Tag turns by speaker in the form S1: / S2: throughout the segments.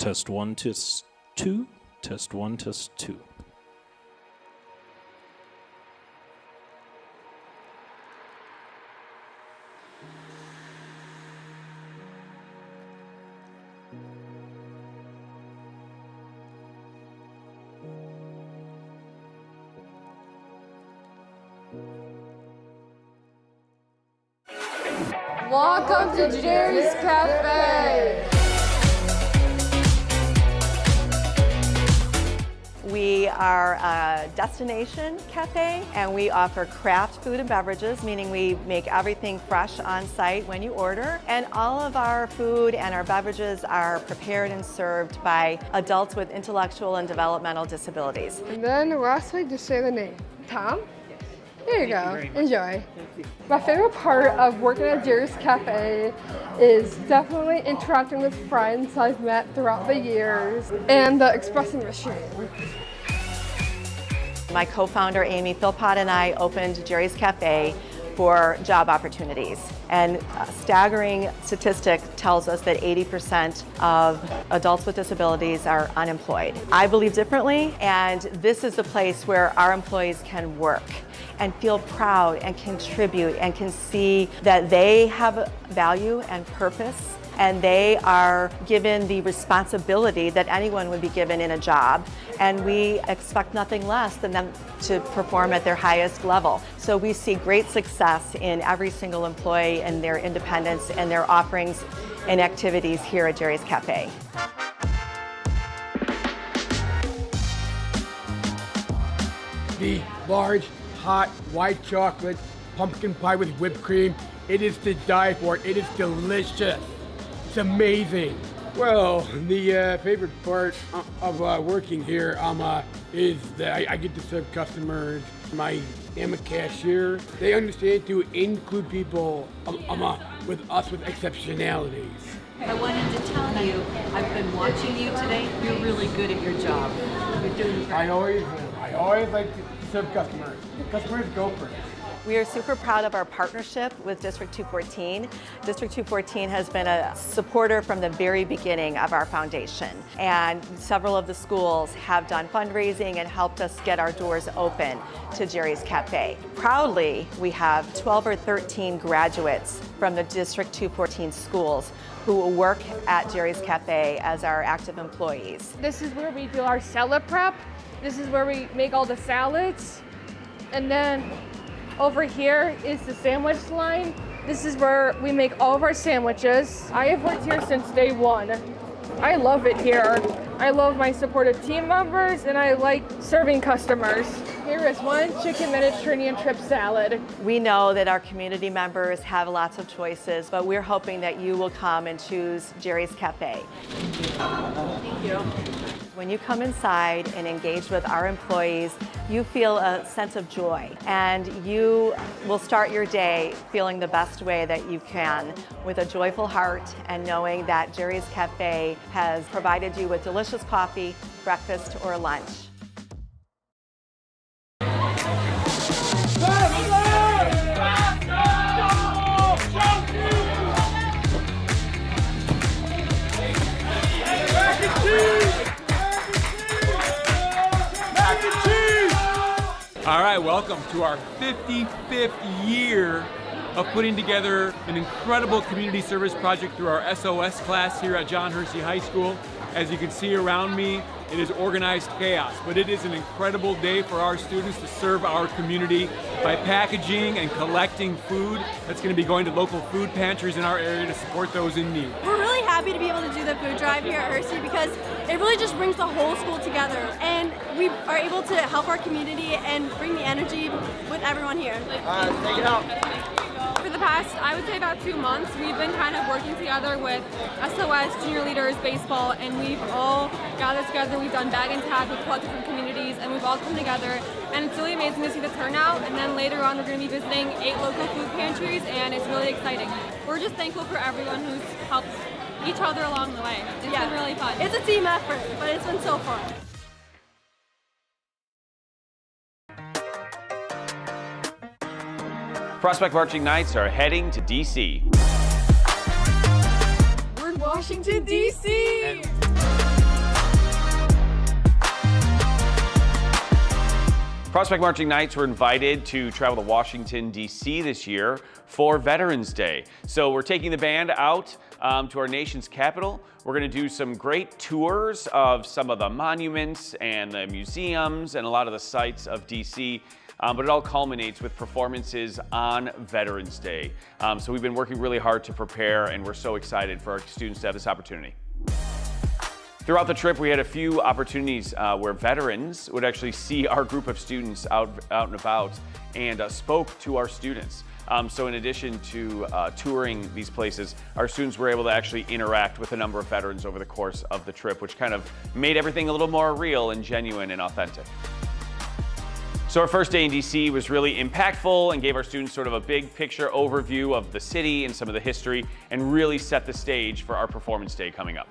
S1: Test 1, test 2, test 1, test 2.
S2: Welcome to Jerry's Cafe.
S3: We are a destination cafe, and we offer craft food and beverages, meaning we make everything fresh on site when you order. And all of our food and our beverages are prepared and served by adults with intellectual and developmental disabilities.
S2: And then lastly, just say the name. Tom? There you go. Enjoy. My favorite part of working at Jerry's Cafe is definitely interacting with friends I've met throughout the years and the espresso machine.
S3: My co-founder Amy Philpott and I opened Jerry's Cafe for job opportunities. And a staggering statistic tells us that 80% of adults with disabilities are unemployed. I believe differently, and this is the place where our employees can work and feel proud and contribute and can see that they have value and purpose, and they are given the responsibility that anyone would be given in a job. And we expect nothing less than them to perform at their highest level. So we see great success in every single employee and their independence and their offerings and activities here at Jerry's Cafe.
S4: The large, hot, white chocolate pumpkin pie with whipped cream, it is to die for. It is delicious. It's amazing. Well, the favorite part of working here is that I get to serve customers. I am a cashier. They understand to include people with exceptionalities.
S5: I wanted to tell you, I've been watching you today. You're really good at your job. You're doing great.
S4: I always like to serve customers. Customers go first.
S3: We are super proud of our partnership with District 214. District 214 has been a supporter from the very beginning of our foundation, and several of the schools have done fundraising and helped us get our doors open to Jerry's Cafe. Proudly, we have 12 or 13 graduates from the District 214 schools who work at Jerry's Cafe as our active employees.
S2: This is where we do our salad prep. This is where we make all the salads. And then over here is the sandwich line. This is where we make all of our sandwiches. I have worked here since day one. I love it here. I love my supportive team members, and I like serving customers. Here is one chicken Mediterranean trip salad.
S3: We know that our community members have lots of choices, but we're hoping that you will come and choose Jerry's Cafe.
S5: Thank you.
S3: When you come inside and engage with our employees, you feel a sense of joy, and you will start your day feeling the best way that you can, with a joyful heart and knowing that Jerry's Cafe has provided you with delicious coffee, breakfast, or lunch.
S6: All right, welcome to our 55th year of putting together an incredible community service project through our SOS class here at John Hersey High School. As you can see around me, it is organized chaos, but it is an incredible day for our students to serve our community by packaging and collecting food that's going to be going to local food pantries in our area to support those in need.
S7: We're really happy to be able to do the food drive here at Hersey because it really just brings the whole school together, and we are able to help our community and bring the energy with everyone here.
S4: Take it out.
S8: For the past, I would say about 2 months, we've been kind of working together with SOS, Junior Leaders, Baseball, and we've all gathered together. We've done bag and tag with collective from communities, and we've all come together, and it's really amazing to see the turnout. And then later on, we're going to be visiting 8 local food pantries, and it's really exciting. We're just thankful for everyone who's helped each other along the way. It's been really fun.
S7: It's a team effort, but it's been so fun.
S9: Prospect Marching Knights are heading to D.C.
S7: We're Washington, D.C.
S9: Prospect Marching Knights were invited to travel to Washington, D.C. this year for Veterans Day. So we're taking the band out to our nation's capital. We're going to do some great tours of some of the monuments and the museums and a lot of the sites of D.C. But it all culminates with performances on Veterans Day. So we've been working really hard to prepare, and we're so excited for our students to have this opportunity. Throughout the trip, we had a few opportunities where veterans would actually see our group of students out and about and spoke to our students. So in addition to touring these places, our students were able to actually interact with a number of veterans over the course of the trip, which kind of made everything a little more real and genuine and authentic. So our first day in DC was really impactful and gave our students sort of a big picture overview of the city and some of the history, and really set the stage for our performance day coming up.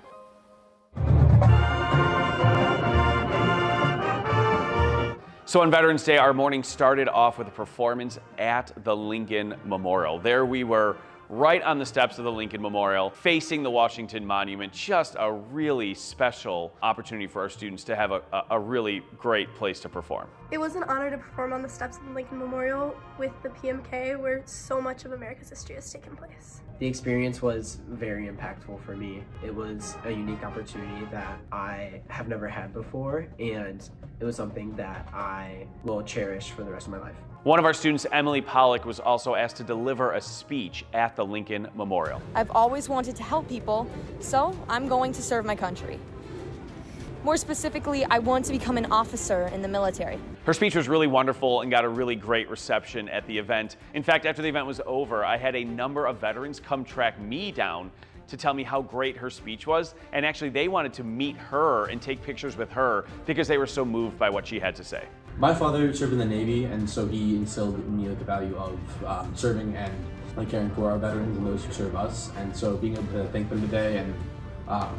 S9: So on Veterans Day, our morning started off with a performance at the Lincoln Memorial. There we were, right on the steps of the Lincoln Memorial, facing the Washington Monument. Just a really special opportunity for our students to have a really great place to perform.
S10: It was an honor to perform on the steps of the Lincoln Memorial with the PMK, where so much of America's history has taken place.
S11: The experience was very impactful for me. It was a unique opportunity that I have never had before, and it was something that I will cherish for the rest of my life.
S9: One of our students, Emily Pollock, was also asked to deliver a speech at the Lincoln Memorial.
S12: I've always wanted to help people, so I'm going to serve my country. More specifically, I want to become an officer in the military.
S9: Her speech was really wonderful and got a really great reception at the event. In fact, after the event was over, I had a number of veterans come track me down to tell me how great her speech was, and actually they wanted to meet her and take pictures with her because they were so moved by what she had to say.
S13: My father served in the Navy, and so he instilled in me the value of serving and caring for our veterans and those who serve us. And so being able to thank them today and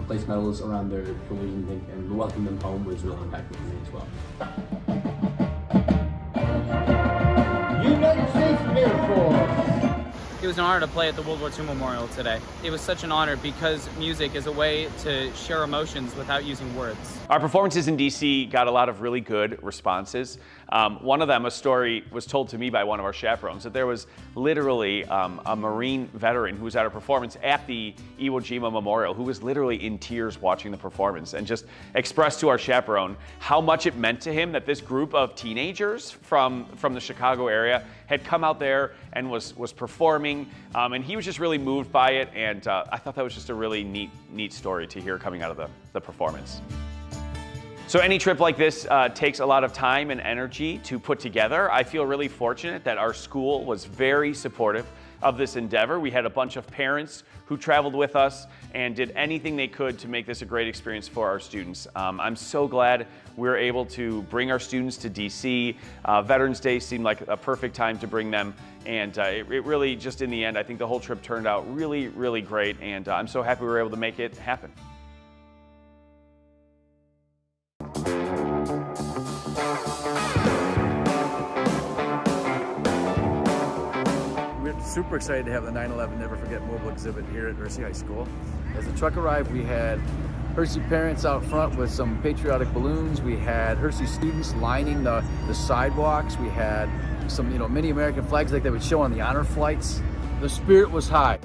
S13: place medals around their shoulders and welcome them home was really impactful for me as well.
S14: United States Air Force.
S15: It was an honor to play at the World War II Memorial today. It was such an honor because music is a way to share emotions without using words.
S9: Our performances in DC got a lot of really good responses. One of them, a story was told to me by one of our chaperones, that there was literally a Marine veteran who was at our performance at the Iwo Jima Memorial who was literally in tears watching the performance and just expressed to our chaperone how much it meant to him that this group of teenagers from the Chicago area had come out there and was performing, and he was just really moved by it, and I thought that was just a really neat story to hear coming out of the performance. So any trip like this takes a lot of time and energy to put together. I feel really fortunate that our school was very supportive of this endeavor. We had a bunch of parents who traveled with us and did anything they could to make this a great experience for our students. I'm so glad we were able to bring our students to DC. Veterans Day seemed like a perfect time to bring them, and it really, just in the end, I think the whole trip turned out really, really great, and I'm so happy we were able to make it happen.
S16: We're super excited to have the 9/11 Never Forget mobile exhibit here at Hershey High School. As the truck arrived, we had Hershey parents out front with some patriotic balloons. We had Hershey students lining the sidewalks. We had some, mini American flags like they would show on the honor flights. The spirit was high.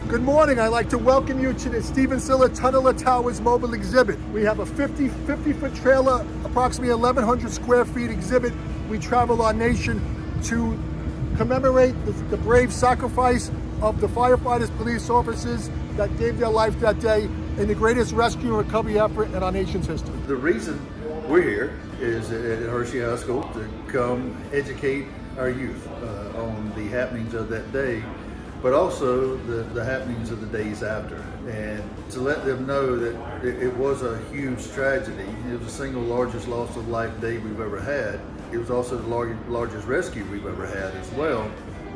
S17: Good morning. I'd like to welcome you to the Stephen Siller Tunnel of Towers mobile exhibit. We have a 50-foot trailer, approximately 1,100 square feet exhibit. We travel our nation to commemorate the brave sacrifice of the firefighters, police officers that gave their life that day in the greatest rescue and recovery effort in our nation's history.
S18: The reason we're here is at Hershey High School to come educate our youth on the happenings of that day, but also the happenings of the days after, and to let them know that it was a huge tragedy. It was the single largest loss of life day we've ever had. It was also the largest rescue we've ever had as well,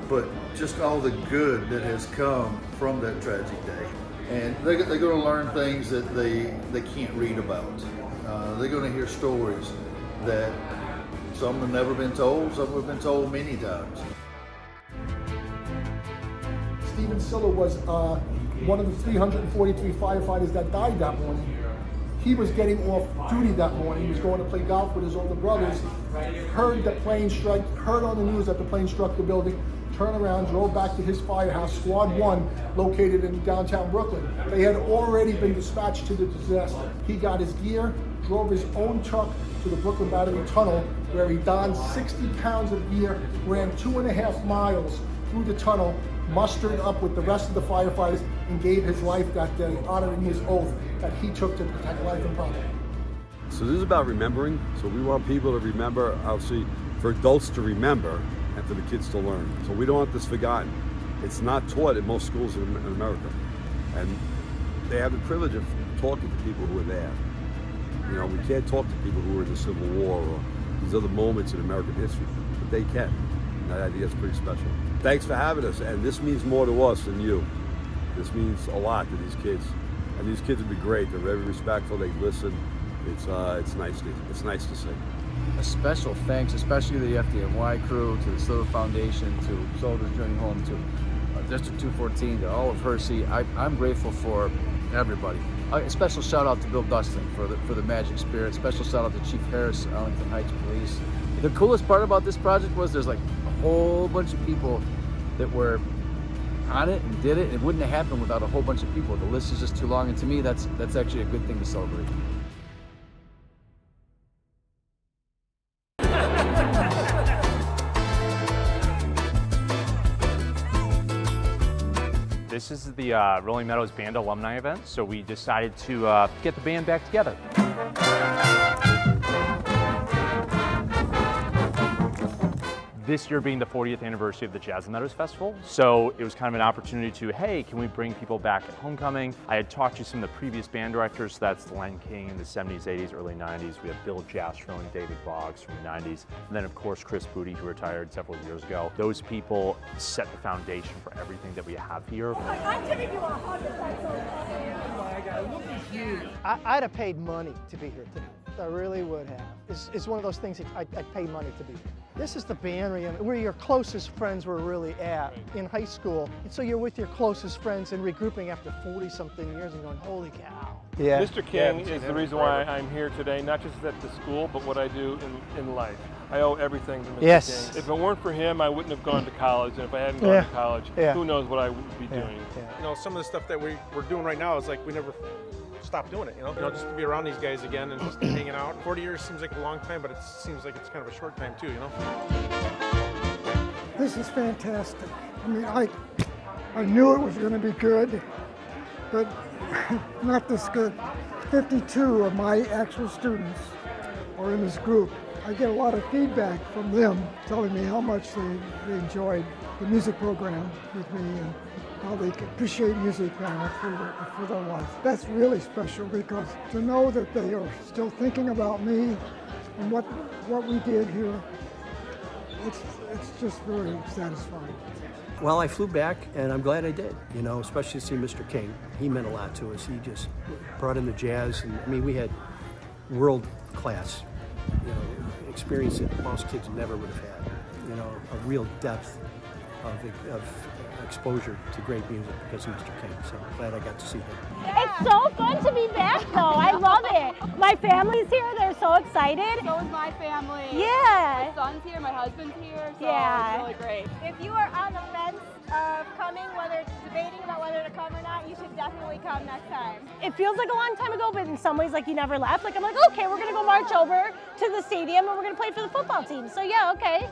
S18: but just all the good that has come from that tragic day. And they're going to learn things that they can't read about. They're going to hear stories that some have never been told, some have been told many times.
S17: Stephen Siller was one of the 343 firefighters that died that morning. He was getting off duty that morning. He was going to play golf with his older brothers. Heard the plane strike, heard on the news that the plane struck the building, turned around, drove back to his firehouse, Squad 1, located in downtown Brooklyn. They had already been dispatched to the disaster. He got his gear, drove his own truck to the Brooklyn Battery Tunnel, where he donned 60 pounds of gear, ran 2.5 miles through the tunnel, mustered up with the rest of the firefighters, and gave his life that day, honoring his oath that he took to protect life and property.
S19: So this is about remembering. So we want people to remember, obviously, for adults to remember and for the kids to learn. So we don't want this forgotten. It's not taught in most schools in America. And they have the privilege of talking to people who are there. You know, we can't talk to people who were in the Civil War or these other moments in American history, but they can. And I think that's pretty special. Thanks for having us, and this means more to us than you. This means a lot to these kids. And these kids would be great. They're very respectful, they listen. It's nice to see.
S16: A special thanks, especially to the FDNY crew, to the Silver Foundation, to Soldiers Journey Home, to District 214, to all of Hershey. I'm grateful for everybody. A special shout out to Bill Dustin for the Magic Spirit. Special shout out to Chief Harris, Arlington Heights Police. The coolest part about this project was there's like a whole bunch of people that were on it and did it. It wouldn't have happened without a whole bunch of people. The list is just too long, and to me, that's actually a good thing to celebrate.
S20: This is the Rolling Meadows Band alumni event, so we decided to get the band back together. This year being the 40th anniversary of the Jazz and Meadows Festival, so it was kind of an opportunity to, hey, can we bring people back at homecoming? I had talked to some of the previous band directors, so that's Len King in the 70s, 80s, early 90s. We have Bill Jastrow and David Boggs from the 90s, and then of course Chris Booty, who retired several years ago. Those people set the foundation for everything that we have here.
S21: I'm giving you a hug.
S22: I'd have paid money to be here tonight. I really would have. It's one of those things that I'd pay money to be here. This is the band reunion where your closest friends were really at in high school. And so you're with your closest friends and regrouping after 40-something years and going, holy cow.
S23: Yeah. Mr. King is the reason why I'm here today, not just at the school, but what I do in life. I owe everything to Mr.
S22: Yes.
S23: King. If it weren't for him, I wouldn't have gone to college. And if I hadn't gone to college, who knows what I would be doing.
S24: You know, some of the stuff that we're doing right now is like we never stop doing it, you know, just to be around these guys again and just hanging out. 40 years seems like a long time, but it seems like it's kind of a short time too, you know.
S21: This is fantastic. I mean, I knew it was going to be good, but not this good. 52 of my actual students are in this group. I get a lot of feedback from them telling me how much they enjoyed the music program with me and how they appreciate music now for their life. That's really special because to know that they are still thinking about me and what we did here, it's just very satisfying.
S25: Well, I flew back, and I'm glad I did, you know, especially to see Mr. King. He meant a lot to us. He just brought in the jazz, and I mean, we had world-class, you know, experience that most kids never would have had, you know, a real depth of exposure to great music because of Mr. King, so I'm glad I got to see him.
S26: It's so fun to be back though, I love it. My family's here, they're so excited.
S27: So is my family.
S26: Yeah.
S27: My son's here, my husband's here, so
S26: yeah.
S27: It's really great.
S26: If you are on the fence of coming, debating about whether to come or not, you should definitely come next time. It feels like a long time ago, but in some ways like you never left. Like I'm like, okay, we're gonna go march over to the stadium and we're gonna play for the football team. So yeah, okay.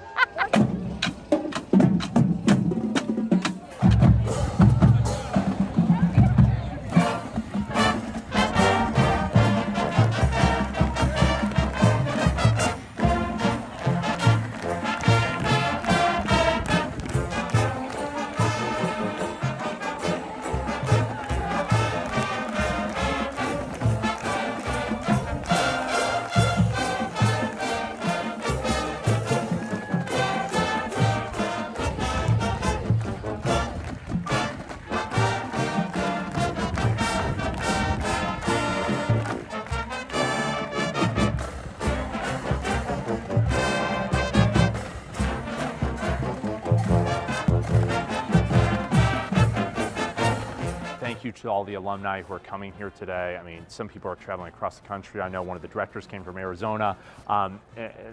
S20: thank you to all the alumni who are coming here today. I mean, some people are traveling across the country. I know one of the directors came from Arizona.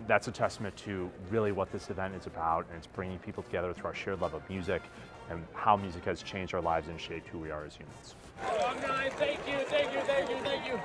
S20: That's a testament to really what this event is about, and it's bringing people together through our shared love of music and how music has changed our lives and shaped who we are as humans.
S1: Alumni, thank you, thank you, thank you, thank you.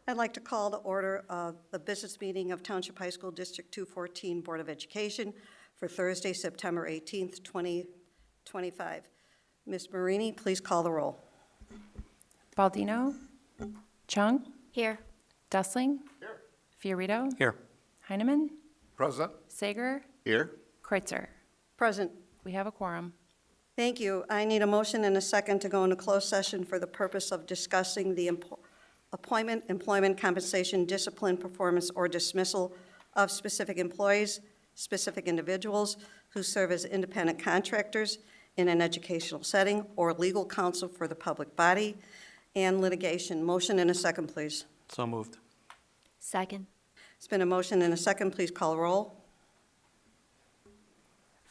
S2: I'd like to call to order the business meeting of Township High School District 214 Board of Education for Thursday, September 18th, 2025. Ms. Marini, please call the roll.
S3: Baldino? Chung?
S4: Here.
S3: Dessling? Here. Fiorito?
S4: Here.
S3: Heineman?
S4: Present.
S3: Sager?
S4: Here.
S3: Kreutzer?
S2: Present.
S3: We have a quorum.
S2: Thank you. I need a motion and a second to go into closed session for the purpose of discussing the appointment, employment, compensation, discipline, performance, or dismissal of specific employees, specific individuals who serve as independent contractors in an educational setting, or legal counsel for the public body, and litigation. Motion and a second, please.
S4: So moved. Second.
S2: It's been a motion and a second. Please call roll.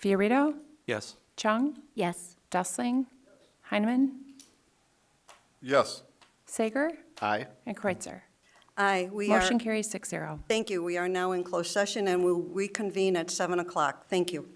S3: Fiorito?
S4: Yes.
S3: Chung?
S4: Yes.
S3: Dessling? Heineman?
S4: Yes.
S3: Sager?
S4: Aye.
S3: And Kreutzer?
S2: Aye.
S3: Motion carries 6-0.
S2: Thank you. We are now in closed session, and we'll reconvene at 7 o'clock. Thank you.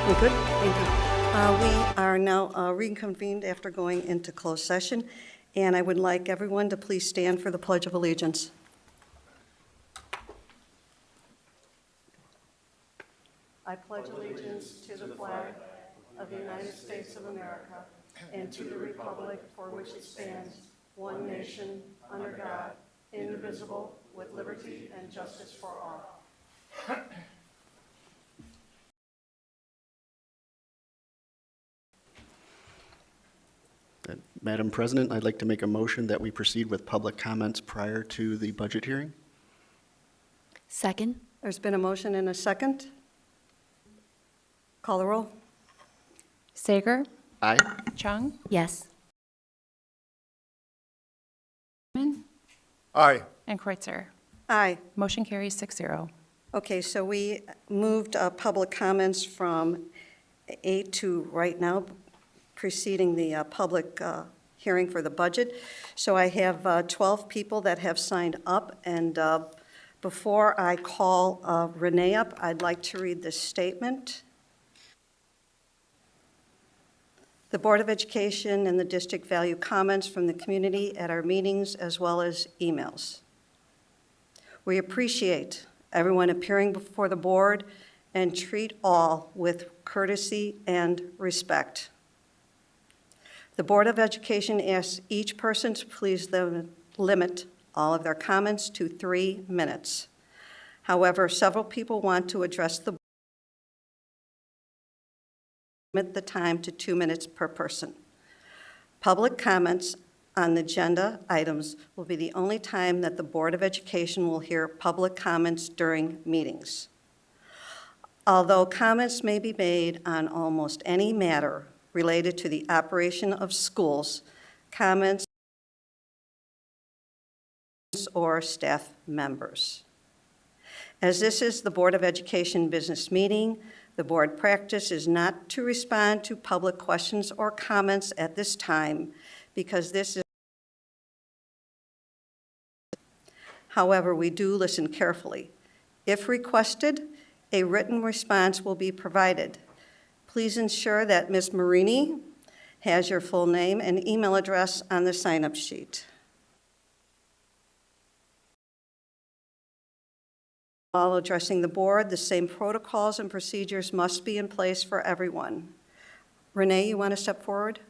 S2: We good? Thank you. We are now reconvened after going into closed session, and I would like everyone to please stand for the Pledge of Allegiance. I pledge allegiance to the flag of the United States of America and to the republic for which it stands, one nation, under God, indivisible, with liberty and justice for all.
S5: Madam President, I'd like to make a motion that we proceed with public comments prior to the budget hearing.
S2: Second. There's been a motion and a second. Call the roll.
S3: Sager,
S5: Aye.
S3: Chung,
S4: Yes. Aye.
S3: and Kreutzer.
S2: Aye.
S3: Motion carries 6-0.
S2: Okay, so we moved public comments from 8 to right now, preceding the public hearing for the budget. So I have 12 people that have signed up, and before I call Renee up, I'd like to read this statement. The Board of Education and the district value comments from the community at our meetings as well as emails. We appreciate everyone appearing before the board and treat all with courtesy and respect. The Board of Education asks each person to please limit all of their comments to 3 minutes. However, several people want to address the board. Limit the time to 2 minutes per person. Public comments on the agenda items will be the only time that the Board of Education will hear public comments during meetings. Although comments may be made on almost any matter related to the operation of schools, comments or staff members. As this is the Board of Education business meeting, the board practice is not to respond to public questions or comments at this time because this is However, we do listen carefully. If requested, a written response will be provided. Please ensure that Ms. Marini has your full name and email address on the sign-up sheet. While addressing the board, the same protocols and procedures must be in place for everyone. Renee, you want to step forward?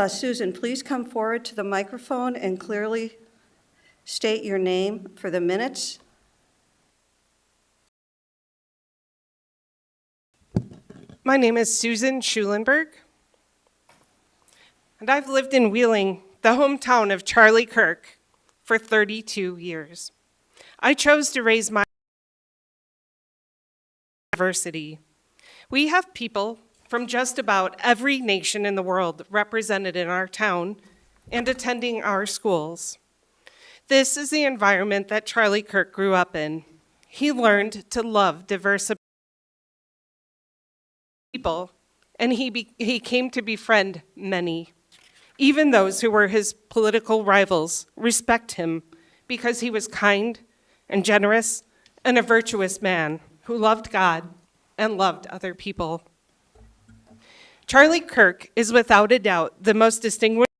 S2: Susan, please come forward to the microphone and clearly state your name for the minutes.
S6: My name is Susan Schulenberg, and I've lived in Wheeling, the hometown of Charlie Kirk, for 32 years. I chose to raise my diversity. We have people from just about every nation in the world represented in our town and attending our schools. This is the environment that Charlie Kirk grew up in. He learned to love diverse people, and he came to befriend many. Even those who were his political rivals respect him because he was kind and generous and a virtuous man who loved God and loved other people. Charlie Kirk is without a doubt the most distinguished.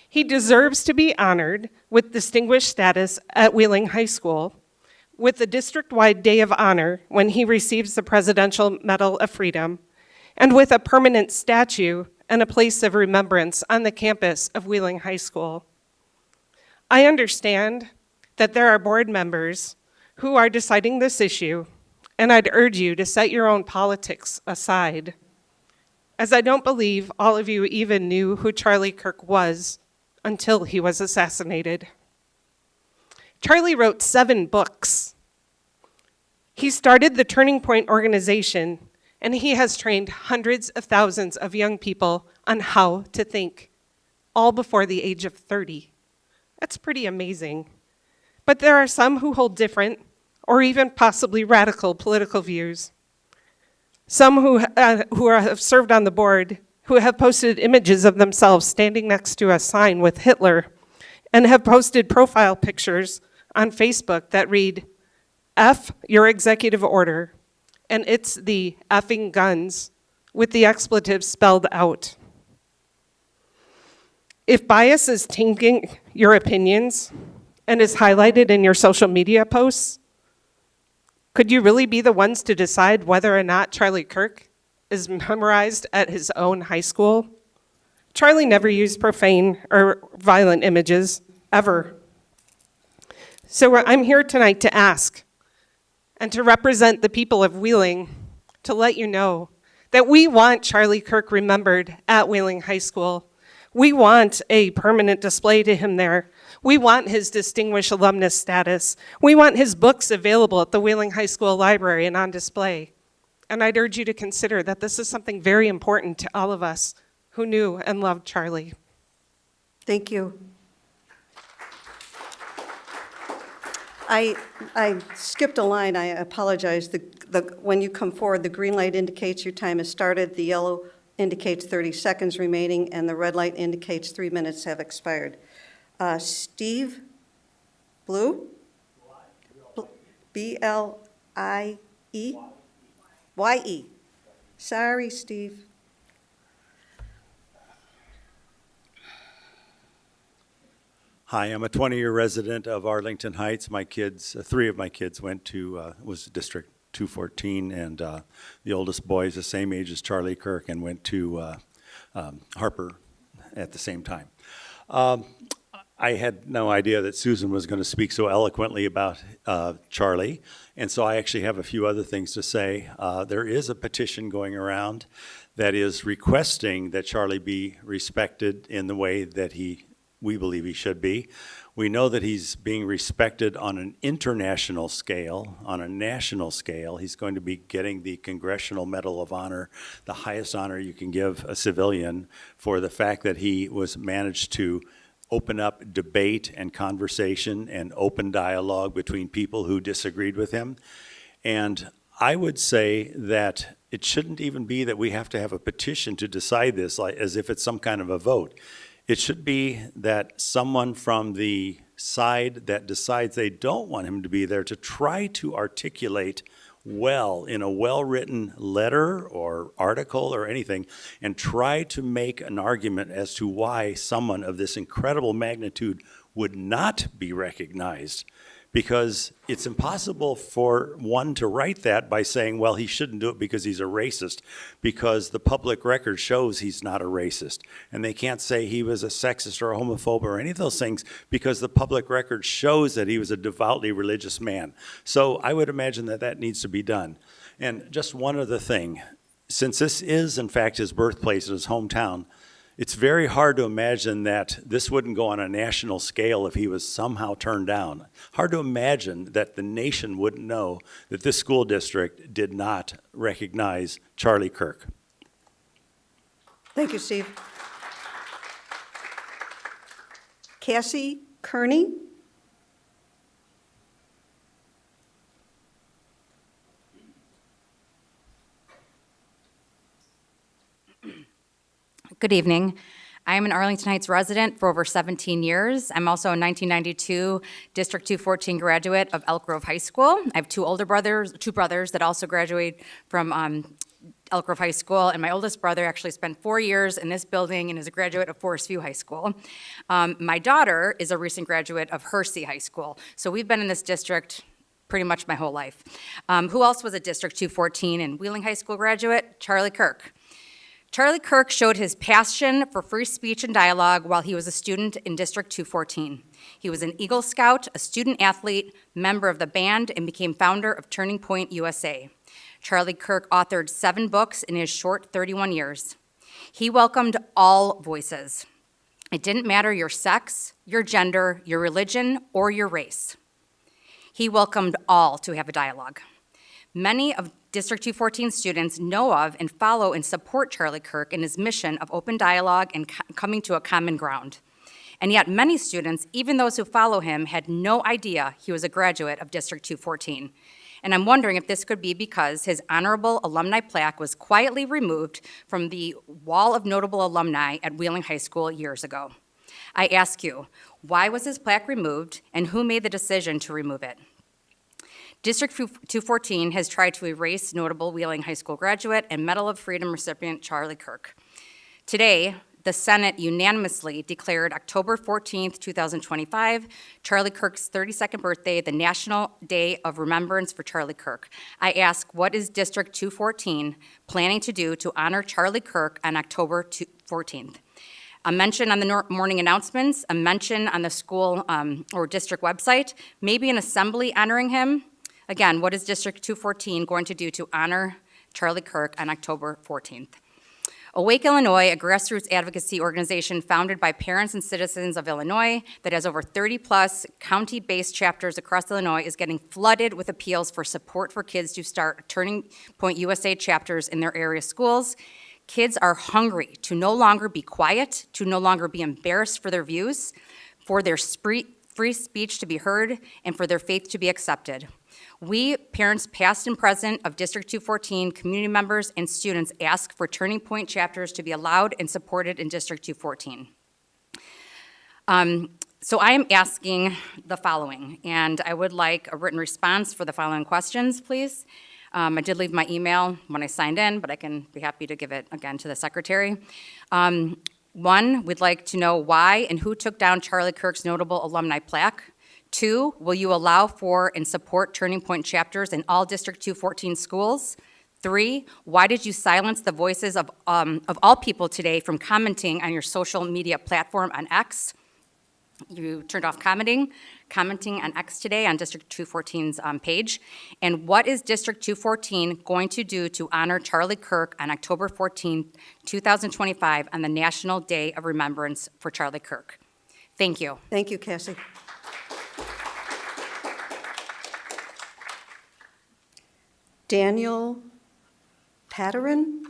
S6: He deserves to be honored with distinguished status at Wheeling High School, with the district-wide Day of Honor when he receives the Presidential Medal of Freedom, and with a permanent statue and a place of remembrance on the campus of Wheeling High School. I understand that there are board members who are deciding this issue, and I'd urge you to set your own politics aside, as I don't believe all of you even knew who Charlie Kirk was until he was assassinated. Charlie wrote 7 books. He started the Turning Point organization, and he has trained hundreds of thousands of young people on how to think, all before the age of 30. That's pretty amazing. But there are some who hold different or even possibly radical political views. Some who have served on the board, who have posted images of themselves standing next to a sign with Hitler, and have posted profile pictures on Facebook that read, F your executive order, and it's the effing guns, with the expletive spelled out. If bias is tainting your opinions and is highlighted in your social media posts, could you really be the ones to decide whether or not Charlie Kirk is memorized at his own high school? Charlie never used profane or violent images, ever. So I'm here tonight to ask and to represent the people of Wheeling to let you know that we want Charlie Kirk remembered at Wheeling High School. We want a permanent display to him there. We want his distinguished alumnus status. We want his books available at the Wheeling High School Library and on display. And I'd urge you to consider that this is something very important to all of us who knew and loved Charlie.
S2: Thank you. I skipped a line. I apologize. When you come forward, the green light indicates your time has started, the yellow indicates 30 seconds remaining, and the red light indicates 3 minutes have expired. Steve Blue? B-L-I-E? Y-E. Sorry, Steve.
S7: Hi, I'm a 20-year resident of Arlington Heights. My kids, 3 of my kids went to, was District 214, and the oldest boy is the same age as Charlie Kirk and went to Harper at the same time. I had no idea that Susan was going to speak so eloquently about Charlie, and so I actually have a few other things to say. There is a petition going around that is requesting that Charlie be respected in the way that we believe he should be. We know that he's being respected on an international scale, on a national scale. He's going to be getting the Congressional Medal of Honor, the highest honor you can give a civilian, for the fact that he was managed to open up debate and conversation and open dialogue between people who disagreed with him. And I would say that it shouldn't even be that we have to have a petition to decide this, like, as if it's some kind of a vote. It should be that someone from the side that decides they don't want him to be there to try to articulate well in a well-written letter or article or anything, and try to make an argument as to why someone of this incredible magnitude would not be recognized. Because it's impossible for one to write that by saying, well, he shouldn't do it because he's a racist, because the public record shows he's not a racist. And they can't say he was a sexist or a homophobe or any of those things, because the public record shows that he was a devoutly religious man. So I would imagine that that needs to be done. And just one other thing, since this is in fact his birthplace and his hometown, it's very hard to imagine that this wouldn't go on a national scale if he was somehow turned down. Hard to imagine that the nation wouldn't know that this school district did not recognize Charlie Kirk.
S2: Thank you, Steve. Cassie Kearney?
S8: Good evening. I am an Arlington Heights resident for over 17 years. I'm also a 1992 District 214 graduate of Elk Grove High School. I have two brothers that also graduated from Elk Grove High School, and my oldest brother actually spent 4 years in this building and is a graduate of Forest View High School. My daughter is a recent graduate of Hersey High School. So we've been in this district pretty much my whole life. Who else was a District 214 and Wheeling High School graduate? Charlie Kirk. Charlie Kirk showed his passion for free speech and dialogue while he was a student in District 214. He was an Eagle Scout, a student athlete, member of the band, and became founder of Turning Point USA. Charlie Kirk authored 7 books in his short 31 years. He welcomed all voices. It didn't matter your sex, your gender, your religion, or your race. He welcomed all to have a dialogue. Many of District 214 students know of and follow and support Charlie Kirk in his mission of open dialogue and coming to a common ground. And yet many students, even those who follow him, had no idea he was a graduate of District 214. And I'm wondering if this could be because his honorable alumni plaque was quietly removed from the wall of notable alumni at Wheeling High School years ago. I ask you, why was his plaque removed, and who made the decision to remove it? District 214 has tried to erase notable Wheeling High School graduate and Medal of Freedom recipient Charlie Kirk. Today, the Senate unanimously declared October 14th, 2025, Charlie Kirk's 32nd birthday, the National Day of Remembrance for Charlie Kirk. I ask, what is District 214 planning to do to honor Charlie Kirk on October 14th? A mention on the morning announcements, a mention on the school or district website, maybe an assembly honoring him. Again, what is District 214 going to do to honor Charlie Kirk on October 14th? Awake Illinois, a grassroots advocacy organization founded by parents and citizens of Illinois that has over 30-plus county-based chapters across Illinois, is getting flooded with appeals for support for kids to start Turning Point USA chapters in their area schools. Kids are hungry to no longer be quiet, to no longer be embarrassed for their views, for their free speech to be heard, and for their faith to be accepted. We, parents past and present of District 214, community members, and students ask for Turning Point chapters to be allowed and supported in District 214. So I am asking the following, and I would like a written response for the following questions, please. I did leave my email when I signed in, but I can be happy to give it again to the secretary. 1, we'd like to know why and who took down Charlie Kirk's notable alumni plaque. 2, will you allow for and support Turning Point chapters in all District 214 schools? 3, why did you silence the voices of all people today from commenting on your social media platform on X? You turned off commenting on X today on District 214's page. And what is District 214 going to do to honor Charlie Kirk on October 14, 2025 on the National Day of Remembrance for Charlie Kirk? Thank you.
S2: Thank you, Cassie. Daniel Patterin?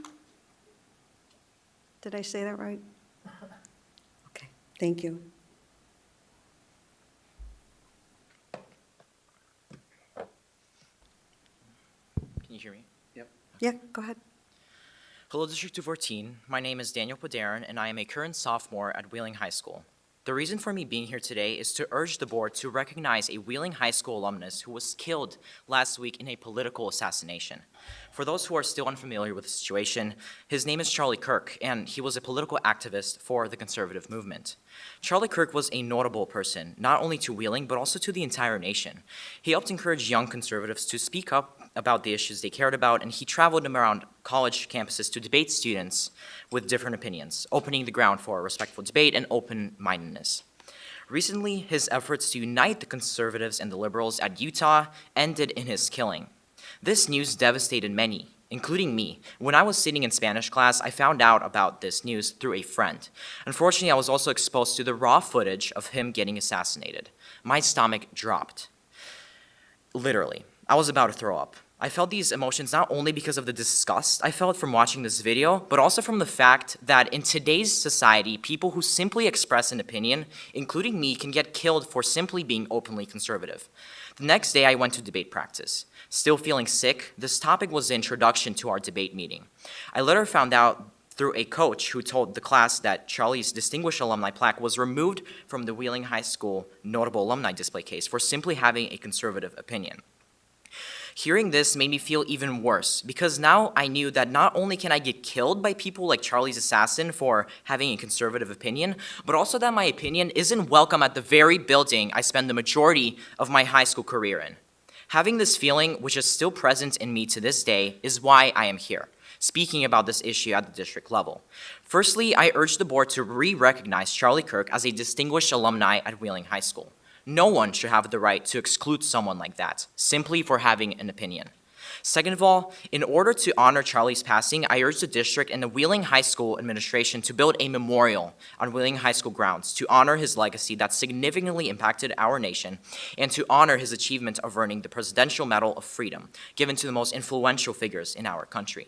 S2: Did I say that right? Okay, thank you.
S9: you hear me?
S2: Yeah, go ahead.
S9: Hello, District 214. My name is Daniel Padarin, and I am a current sophomore at Wheeling High School. The reason for me being here today is to urge the board to recognize a Wheeling High School alumnus who was killed last week in a political assassination. For those who are still unfamiliar with the situation, his name is Charlie Kirk, and he was a political activist for the conservative movement. Charlie Kirk was a notable person, not only to Wheeling, but also to the entire nation. He helped encourage young conservatives to speak up about the issues they cared about, and he traveled around college campuses to debate students with different opinions, opening the ground for respectful debate and open-mindedness. Recently, his efforts to unite the conservatives and the liberals at Utah ended in his killing. This news devastated many, including me. When I was sitting in Spanish class, I found out about this news through a friend. Unfortunately, I was also exposed to the raw footage of him getting assassinated. My stomach dropped. Literally, I was about to throw up. I felt these emotions not only because of the disgust I felt from watching this video, but also from the fact that in today's society, people who simply express an opinion, including me, can get killed for simply being openly conservative. The next day, I went to debate practice. Still feeling sick, this topic was the introduction to our debate meeting. I later found out through a coach who told the class that Charlie's Distinguished Alumni Plaque was removed from the Wheeling High School Notable Alumni Display case for simply having a conservative opinion. Hearing this made me feel even worse, because now I knew that not only can I get killed by people like Charlie's assassin for having a conservative opinion, but also that my opinion isn't welcome at the very building I spent the majority of my high school career in. Having this feeling, which is still present in me to this day, is why I am here, speaking about this issue at the district level. Firstly, I urge the board to re-recognize Charlie Kirk as a distinguished alumni at Wheeling High School. No one should have the right to exclude someone like that, simply for having an opinion. Second of all, in order to honor Charlie's passing, I urge the district and the Wheeling High School administration to build a memorial on Wheeling High School grounds to honor his legacy that significantly impacted our nation and to honor his achievement of earning the Presidential Medal of Freedom, given to the most influential figures in our country.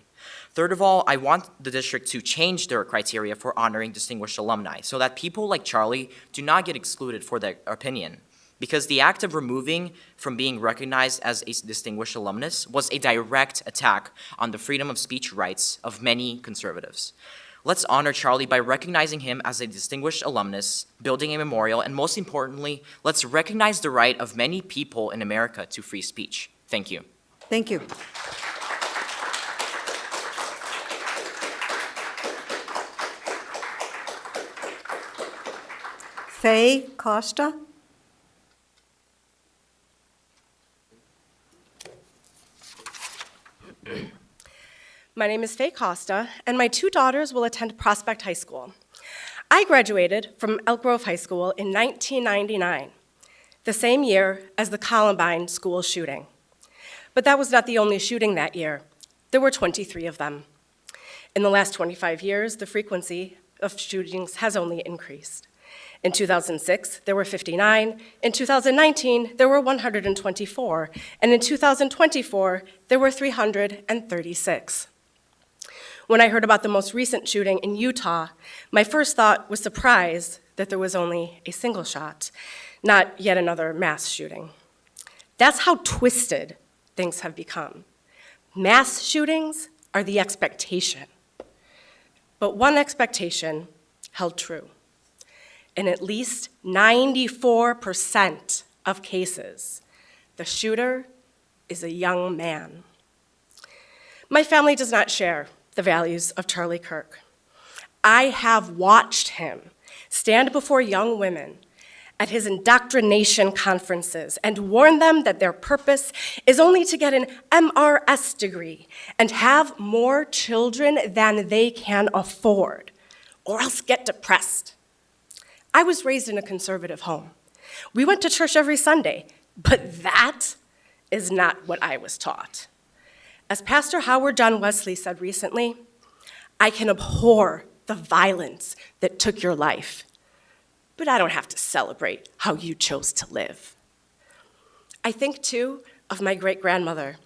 S9: Third of all, I want the district to change their criteria for honoring distinguished alumni so that people like Charlie do not get excluded for their opinion, because the act of removing from being recognized as a distinguished alumnus was a direct attack on the freedom of speech rights of many conservatives. Let's honor Charlie by recognizing him as a distinguished alumnus, building a memorial, and most importantly, let's recognize the right of many people in America to free speech. Thank you.
S2: Thank you. Faye Costa.
S10: My name is Faye Costa, and my two daughters will attend Prospect High School. I graduated from Elk Grove High School in 1999, the same year as the Columbine school shooting. But that was not the only shooting that year. There were 23 of them. In the last 25 years, the frequency of shootings has only increased. In 2006, there were 59. In 2019, there were 124. And in 2024, there were 336. When I heard about the most recent shooting in Utah, my first thought was surprise that there was only a single shot, not yet another mass shooting. That's how twisted things have become. Mass shootings are the expectation. But one expectation held true. In at least 94% of cases, the shooter is a young man. My family does not share the values of Charlie Kirk. I have watched him stand before young women at his indoctrination conferences and warn them that their purpose is only to get an MRS degree and have more children than they can afford, or else get depressed. I was raised in a conservative home. We went to church every Sunday, but that is not what I was taught. As Pastor Howard John Wesley said recently, I can abhor the violence that took your life, but I don't have to celebrate how you chose to live. I think, too, of my great-grandmother.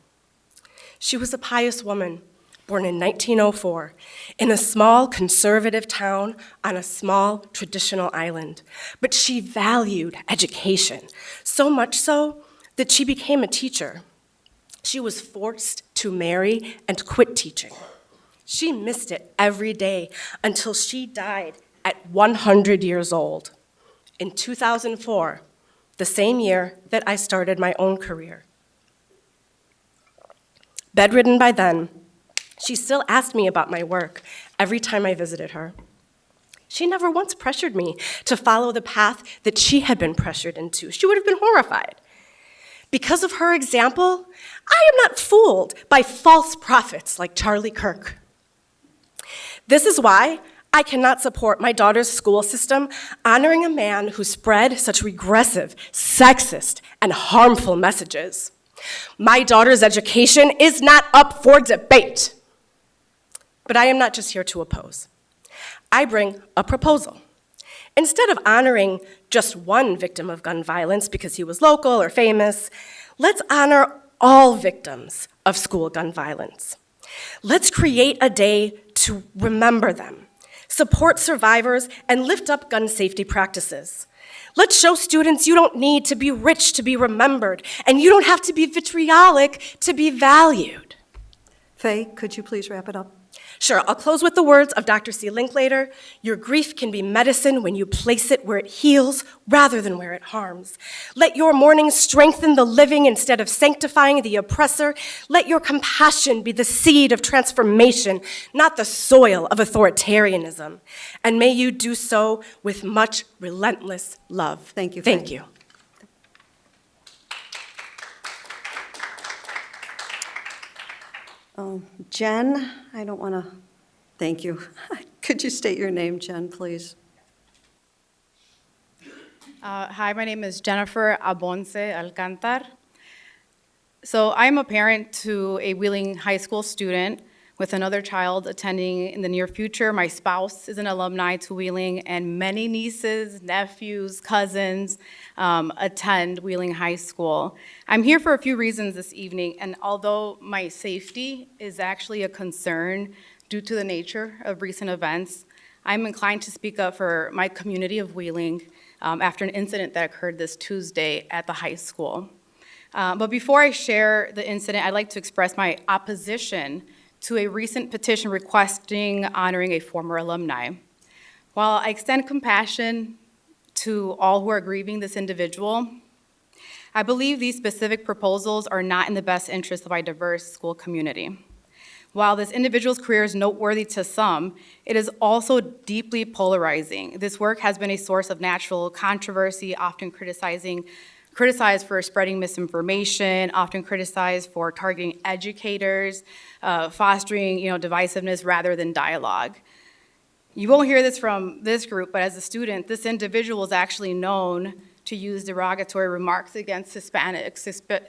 S10: She was a pious woman, born in 1904, in a small conservative town on a small traditional island. But she valued education, so much so that she became a teacher. She was forced to marry and quit teaching. She missed it every day until she died at 100 years old in 2004, the same year that I started my own career. Bedridden by then, she still asked me about my work every time I visited her. She never once pressured me to follow the path that she had been pressured into. She would have been horrified. Because of her example, I am not fooled by false prophets like Charlie Kirk. This is why I cannot support my daughter's school system honoring a man who spread such regressive, sexist, and harmful messages. My daughter's education is not up for debate. But I am not just here to oppose. I bring a proposal. Instead of honoring just one victim of gun violence because he was local or famous, let's honor all victims of school gun violence. Let's create a day to remember them, support survivors, and lift up gun safety practices. Let's show students you don't need to be rich to be remembered, and you don't have to be vitriolic to be valued.
S2: Faye, could you please wrap it up?
S10: Sure, I'll close with the words of Dr. C. Linklater. Your grief can be medicine when you place it where it heals rather than where it harms. Let your mourning strengthen the living instead of sanctifying the oppressor. Let your compassion be the seed of transformation, not the soil of authoritarianism. And may you do so with much relentless love.
S2: Thank you.
S10: Thank you.
S2: Jen, I don't want to, thank you. Could you state your name, Jen, please?
S11: Hi, my name is Jennifer Abonce Alcantar. So I'm a parent to a Wheeling High School student with another child attending in the near future. My spouse is an alumni to Wheeling, and many nieces, nephews, cousins attend Wheeling High School. I'm here for a few reasons this evening, and although my safety is actually a concern due to the nature of recent events, I'm inclined to speak up for my community of Wheeling after an incident that occurred this Tuesday at the high school. But before I share the incident, I'd like to express my opposition to a recent petition requesting honoring a former alumni. While I extend compassion to all who are grieving this individual, I believe these specific proposals are not in the best interest of our diverse school community. While this individual's career is noteworthy to some, it is also deeply polarizing. This work has been a source of natural controversy, often criticized for spreading misinformation, often criticized for targeting educators, fostering divisiveness rather than dialogue. You won't hear this from this group, but as a student, this individual is actually known to use derogatory remarks against Hispanics,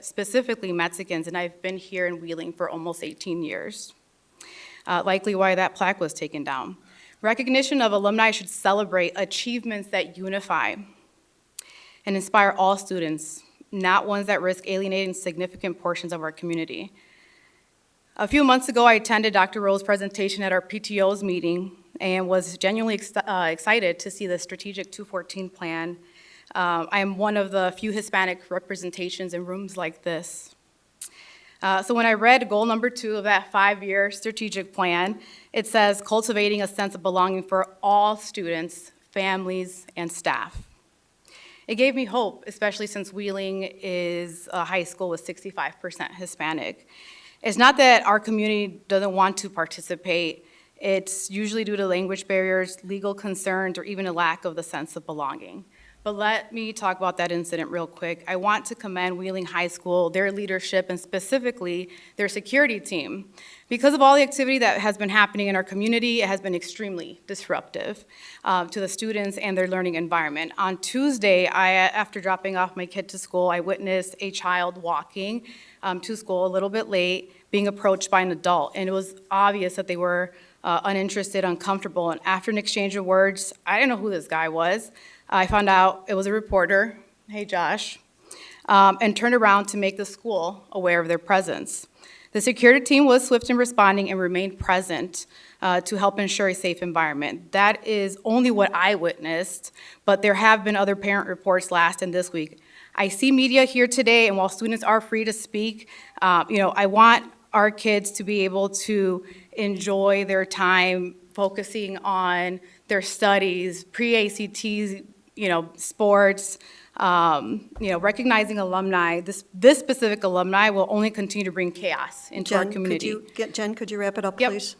S11: specifically Mexicans, and I've been here in Wheeling for almost 18 years. Likely why that plaque was taken down. Recognition of alumni should celebrate achievements that unify and inspire all students, not ones that risk alienating significant portions of our community. A few months ago, I attended Dr. Rowe's presentation at our PTO's meeting and was genuinely excited to see the Strategic 214 plan. I am one of the few Hispanic representations in rooms like this. So when I read goal number 2 of that 5-year strategic plan, it says cultivating a sense of belonging for all students, families, and staff. It gave me hope, especially since Wheeling is a high school with 65% Hispanic. It's not that our community doesn't want to participate. It's usually due to language barriers, legal concerns, or even a lack of the sense of belonging. But let me talk about that incident real quick. I want to commend Wheeling High School, their leadership, and specifically their security team. Because of all the activity that has been happening in our community, it has been extremely disruptive to the students and their learning environment. On Tuesday, after dropping off my kid to school, I witnessed a child walking to school a little bit late, being approached by an adult, and it was obvious that they were uninterested, uncomfortable, and after an exchange of words, I didn't know who this guy was. I found out it was a reporter, hey Josh, and turned around to make the school aware of their presence. The security team was swift in responding and remained present to help ensure a safe environment. That is only what I witnessed, but there have been other parent reports last and this week. I see media here today, and while students are free to speak, I want our kids to be able to enjoy their time focusing on their studies, pre-ACTs, sports, recognizing alumni. This specific alumni will only continue to bring chaos into our community.
S2: Jen, could you wrap it up,
S11: Yep.
S2: please?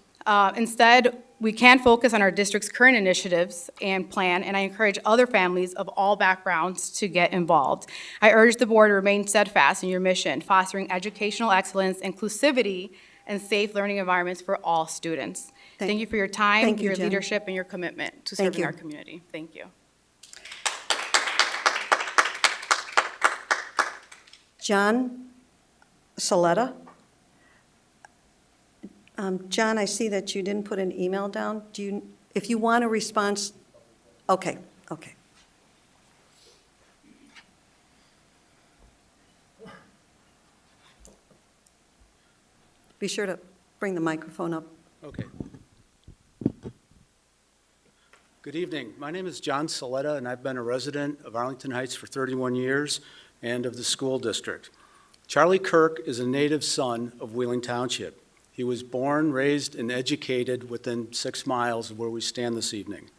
S11: Instead, we can focus on our district's current initiatives and plan, and I encourage other families of all backgrounds to get involved. I urge the board to remain steadfast in your mission, fostering educational excellence, inclusivity, and safe learning environments for all students. Thank you for your time,
S2: Thank you,
S11: your
S2: Jen.
S11: leadership, and your commitment to
S2: Thank
S11: serving
S2: you.
S11: our community. Thank you.
S2: John Saletta? John, I see that you didn't put an email down. If you want a response, okay. Be sure to bring the microphone up.
S25: Okay. Good evening. My name is John Saletta, and I've been a resident of Arlington Heights for 31 years and of the school district. Charlie Kirk is a native son of Wheeling Township. He was born, raised, and educated within 6 miles of where we stand this evening.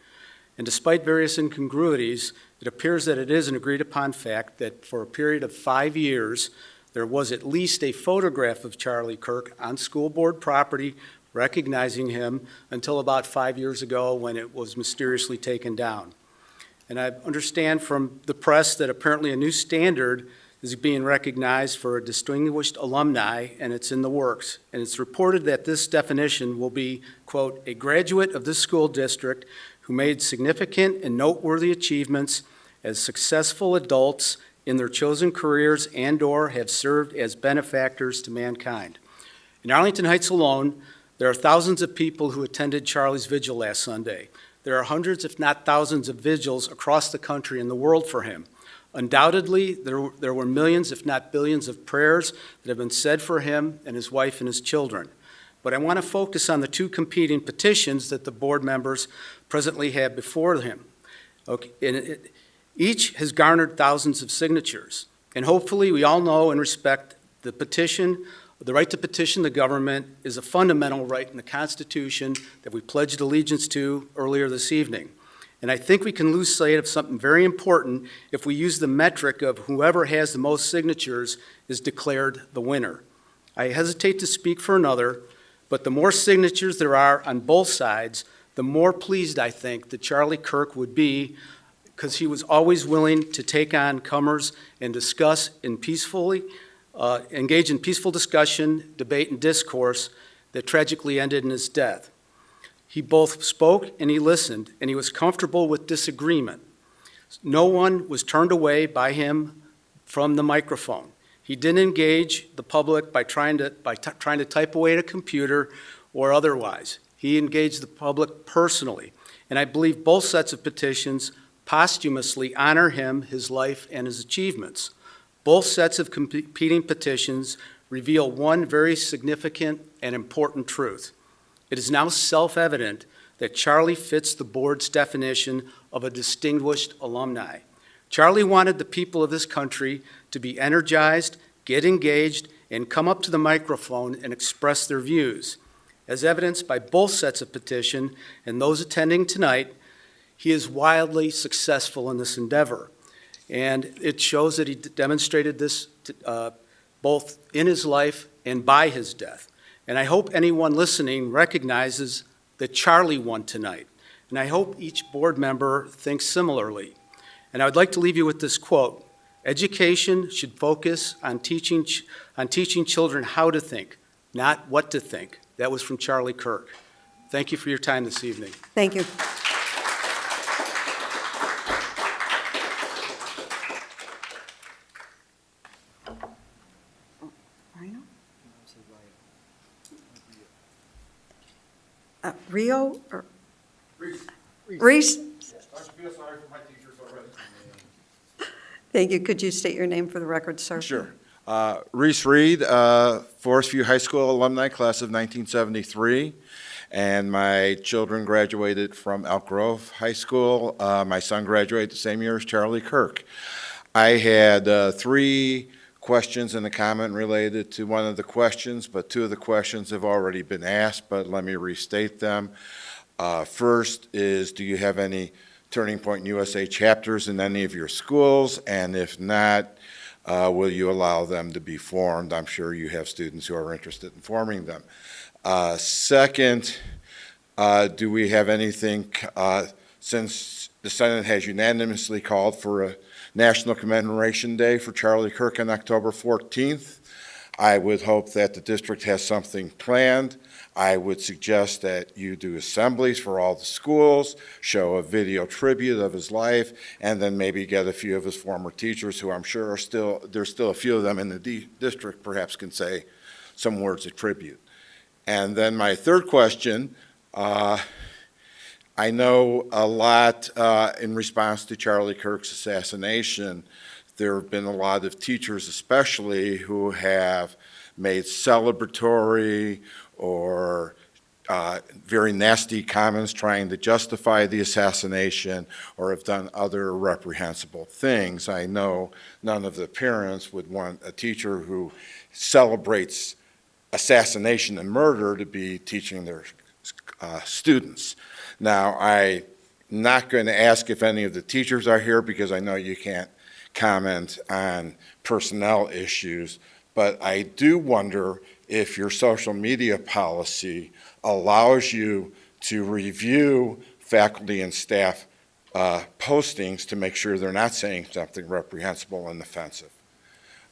S25: And despite various incongruities, it appears that it is an agreed-upon fact that for a period of 5 years, there was at least a photograph of Charlie Kirk on school board property recognizing him until about 5 years ago when it was mysteriously taken down. And I understand from the press that apparently a new standard is being recognized for a distinguished alumni, and it's in the works. And it's reported that this definition will be, quote, a graduate of this school district who made significant and noteworthy achievements as successful adults in their chosen careers and/or have served as benefactors to mankind. In Arlington Heights alone, there are thousands of people who attended Charlie's vigil last Sunday. There are hundreds, if not thousands, of vigils across the country and the world for him. Undoubtedly, there were millions, if not billions, of prayers that have been said for him and his wife and his children. But I want to focus on the 2 competing petitions that the board members presently have before him. Okay, and each has garnered thousands of signatures. And hopefully we all know and respect the petition. The right to petition the government is a fundamental right in the Constitution that we pledged allegiance to earlier this evening. And I think we can lose sight of something very important if we use the metric of whoever has the most signatures is declared the winner. I hesitate to speak for another, but the more signatures there are on both sides, the more pleased I think that Charlie Kirk would be, because he was always willing to take on comers and discuss and engage in peaceful discussion, debate, and discourse that tragically ended in his death. He both spoke and he listened, and he was comfortable with disagreement. No one was turned away by him from the microphone. He didn't engage the public by trying to type away at a computer or otherwise. He engaged the public personally. And I believe both sets of petitions posthumously honor him, his life, and his achievements. Both sets of competing petitions reveal one very significant and important truth. It is now self-evident that Charlie fits the board's definition of a distinguished alumni. Charlie wanted the people of this country to be energized, get engaged, and come up to the microphone and express their views. As evidenced by both sets of petition and those attending tonight, he is wildly successful in this endeavor. And it shows that he demonstrated this both in his life and by his death. And I hope anyone listening recognizes that Charlie won tonight. And I hope each board member thinks similarly. And I would like to leave you with this quote: education should focus on teaching children how to think, not what to think. That was from Charlie Kirk. Thank you for your time this evening.
S2: Thank you. Rio or Reese? Thank you. Could you state your name for the record, sir?
S12: Sure. Reese Reed, Forest View High School alumni, class of 1973. And my children graduated from Elk Grove High School. My son graduated the same year as Charlie Kirk. I had 3 questions and a comment related to one of the questions, but 2 of the questions have already been asked, but let me restate them. First is, do you have any Turning Point USA chapters in any of your schools? And if not, will you allow them to be formed? I'm sure you have students who are interested in forming them. Second, do we have anything, since the Senate has unanimously called for a National Commemoration Day for Charlie Kirk on October 14th, I would hope that the district has something planned. I would suggest that you do assemblies for all the schools, show a video tribute of his life, and then maybe get a few of his former teachers who I'm sure there's still a few of them in the district perhaps can say some words of tribute. And then my third question, I know a lot in response to Charlie Kirk's assassination. There have been a lot of teachers especially who have made celebratory or very nasty comments trying to justify the assassination or have done other reprehensible things. I know none of the parents would want a teacher who celebrates assassination and murder to be teaching their students. Now, I'm not going to ask if any of the teachers are here because I know you can't comment on personnel issues, but I do wonder if your social media policy allows you to review faculty and staff postings to make sure they're not saying something reprehensible and offensive.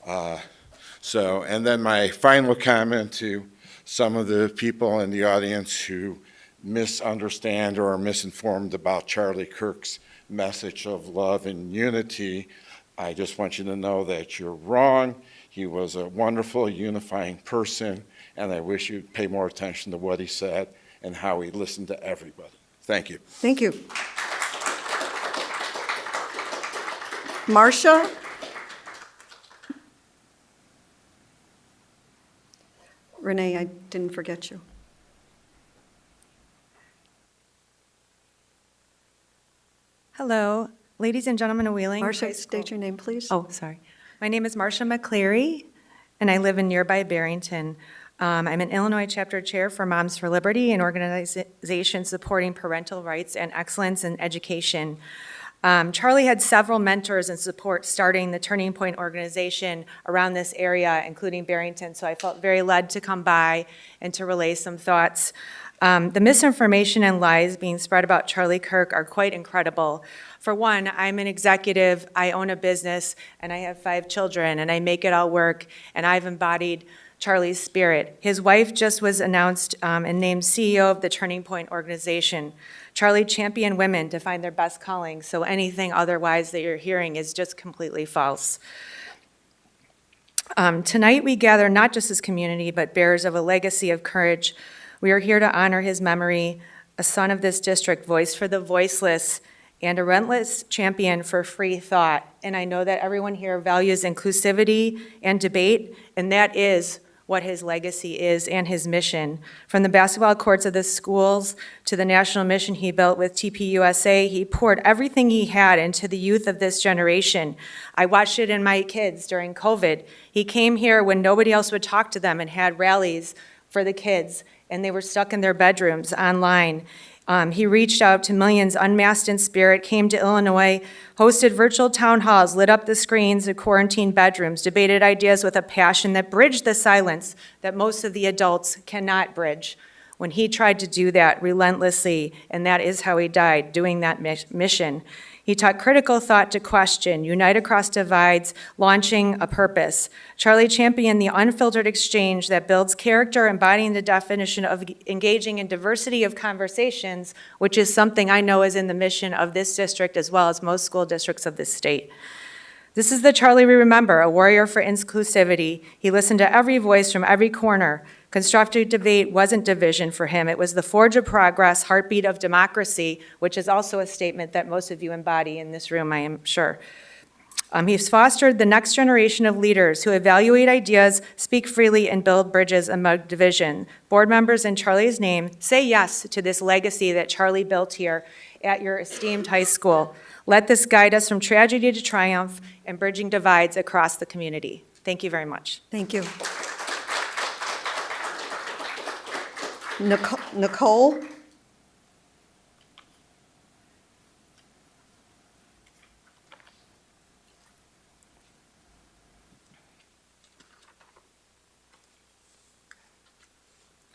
S12: And then my final comment to some of the people in the audience who misunderstand or are misinformed about Charlie Kirk's message of love and unity, I just want you to know that you're wrong. He was a wonderful, unifying person, and I wish you'd pay more attention to what he said and how he listened to everybody. Thank you.
S2: Thank you. Marcia? Renee, I didn't forget you.
S13: Hello, ladies and gentlemen of Wheeling.
S2: Marcia, state your name, please.
S13: Oh, sorry. My name is Marcia McCleary, and I live in nearby Barrington. I'm an Illinois chapter chair for Moms for Liberty, an organization supporting parental rights and excellence in education. Charlie had several mentors and support starting the Turning Point organization around this area, including Barrington, so I felt very led to come by and to relay some thoughts. The misinformation and lies being spread about Charlie Kirk are quite incredible. For one, I'm an executive, I own a business, and I have 5 children, and I make it all work, and I've embodied Charlie's spirit. His wife just was announced and named CEO of the Turning Point organization. Charlie championed women to find their best calling, so anything otherwise that you're hearing is just completely false. Tonight we gather not just as community, but bearers of a legacy of courage. We are here to honor his memory, a son of this district, voice for the voiceless, and a relentless champion for free thought. And I know that everyone here values inclusivity and debate, and that is what his legacy is and his mission. From the basketball courts of the schools to the national mission he built with TPUSA, he poured everything he had into the youth of this generation. I watched it in my kids during COVID. He came here when nobody else would talk to them and had rallies for the kids, and they were stuck in their bedrooms online. He reached out to millions unmasked in spirit, came to Illinois, hosted virtual town halls, lit up the screens of quarantine bedrooms, debated ideas with a passion that bridged the silence that most of the adults cannot bridge. When he tried to do that relentlessly, and that is how he died, doing that mission. He taught critical thought to question, unite across divides, launching a purpose. Charlie championed the unfiltered exchange that builds character, embodying the definition of engaging in diversity of conversations, which is something I know is in the mission of this district as well as most school districts of this state. This is the Charlie we remember, a warrior for inclusivity. He listened to every voice from every corner. Constructive debate wasn't division for him. It was the forge of progress, heartbeat of democracy, which is also a statement that most of you embody in this room, I am sure. He's fostered the next generation of leaders who evaluate ideas, speak freely, and build bridges among division. Board members, in Charlie's name, say yes to this legacy that Charlie built here at your esteemed high school. Let this guide us from tragedy to triumph and bridging divides across the community. Thank you very much.
S2: Thank you. Nicole?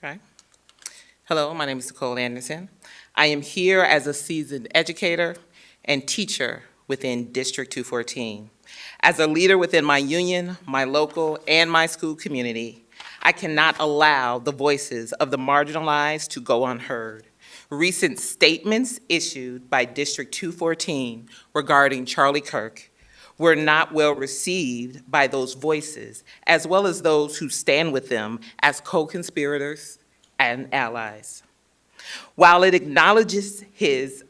S14: Okay. Hello, my name is Nicole Anderson. I am here as a seasoned educator and teacher within District 214. As a leader within my union, my local, and my school community, I cannot allow the voices of the marginalized to go unheard. Recent statements issued by District 214 regarding Charlie Kirk were not well received by those voices, as well as those who stand with them as co-conspirators and allies. While it acknowledges his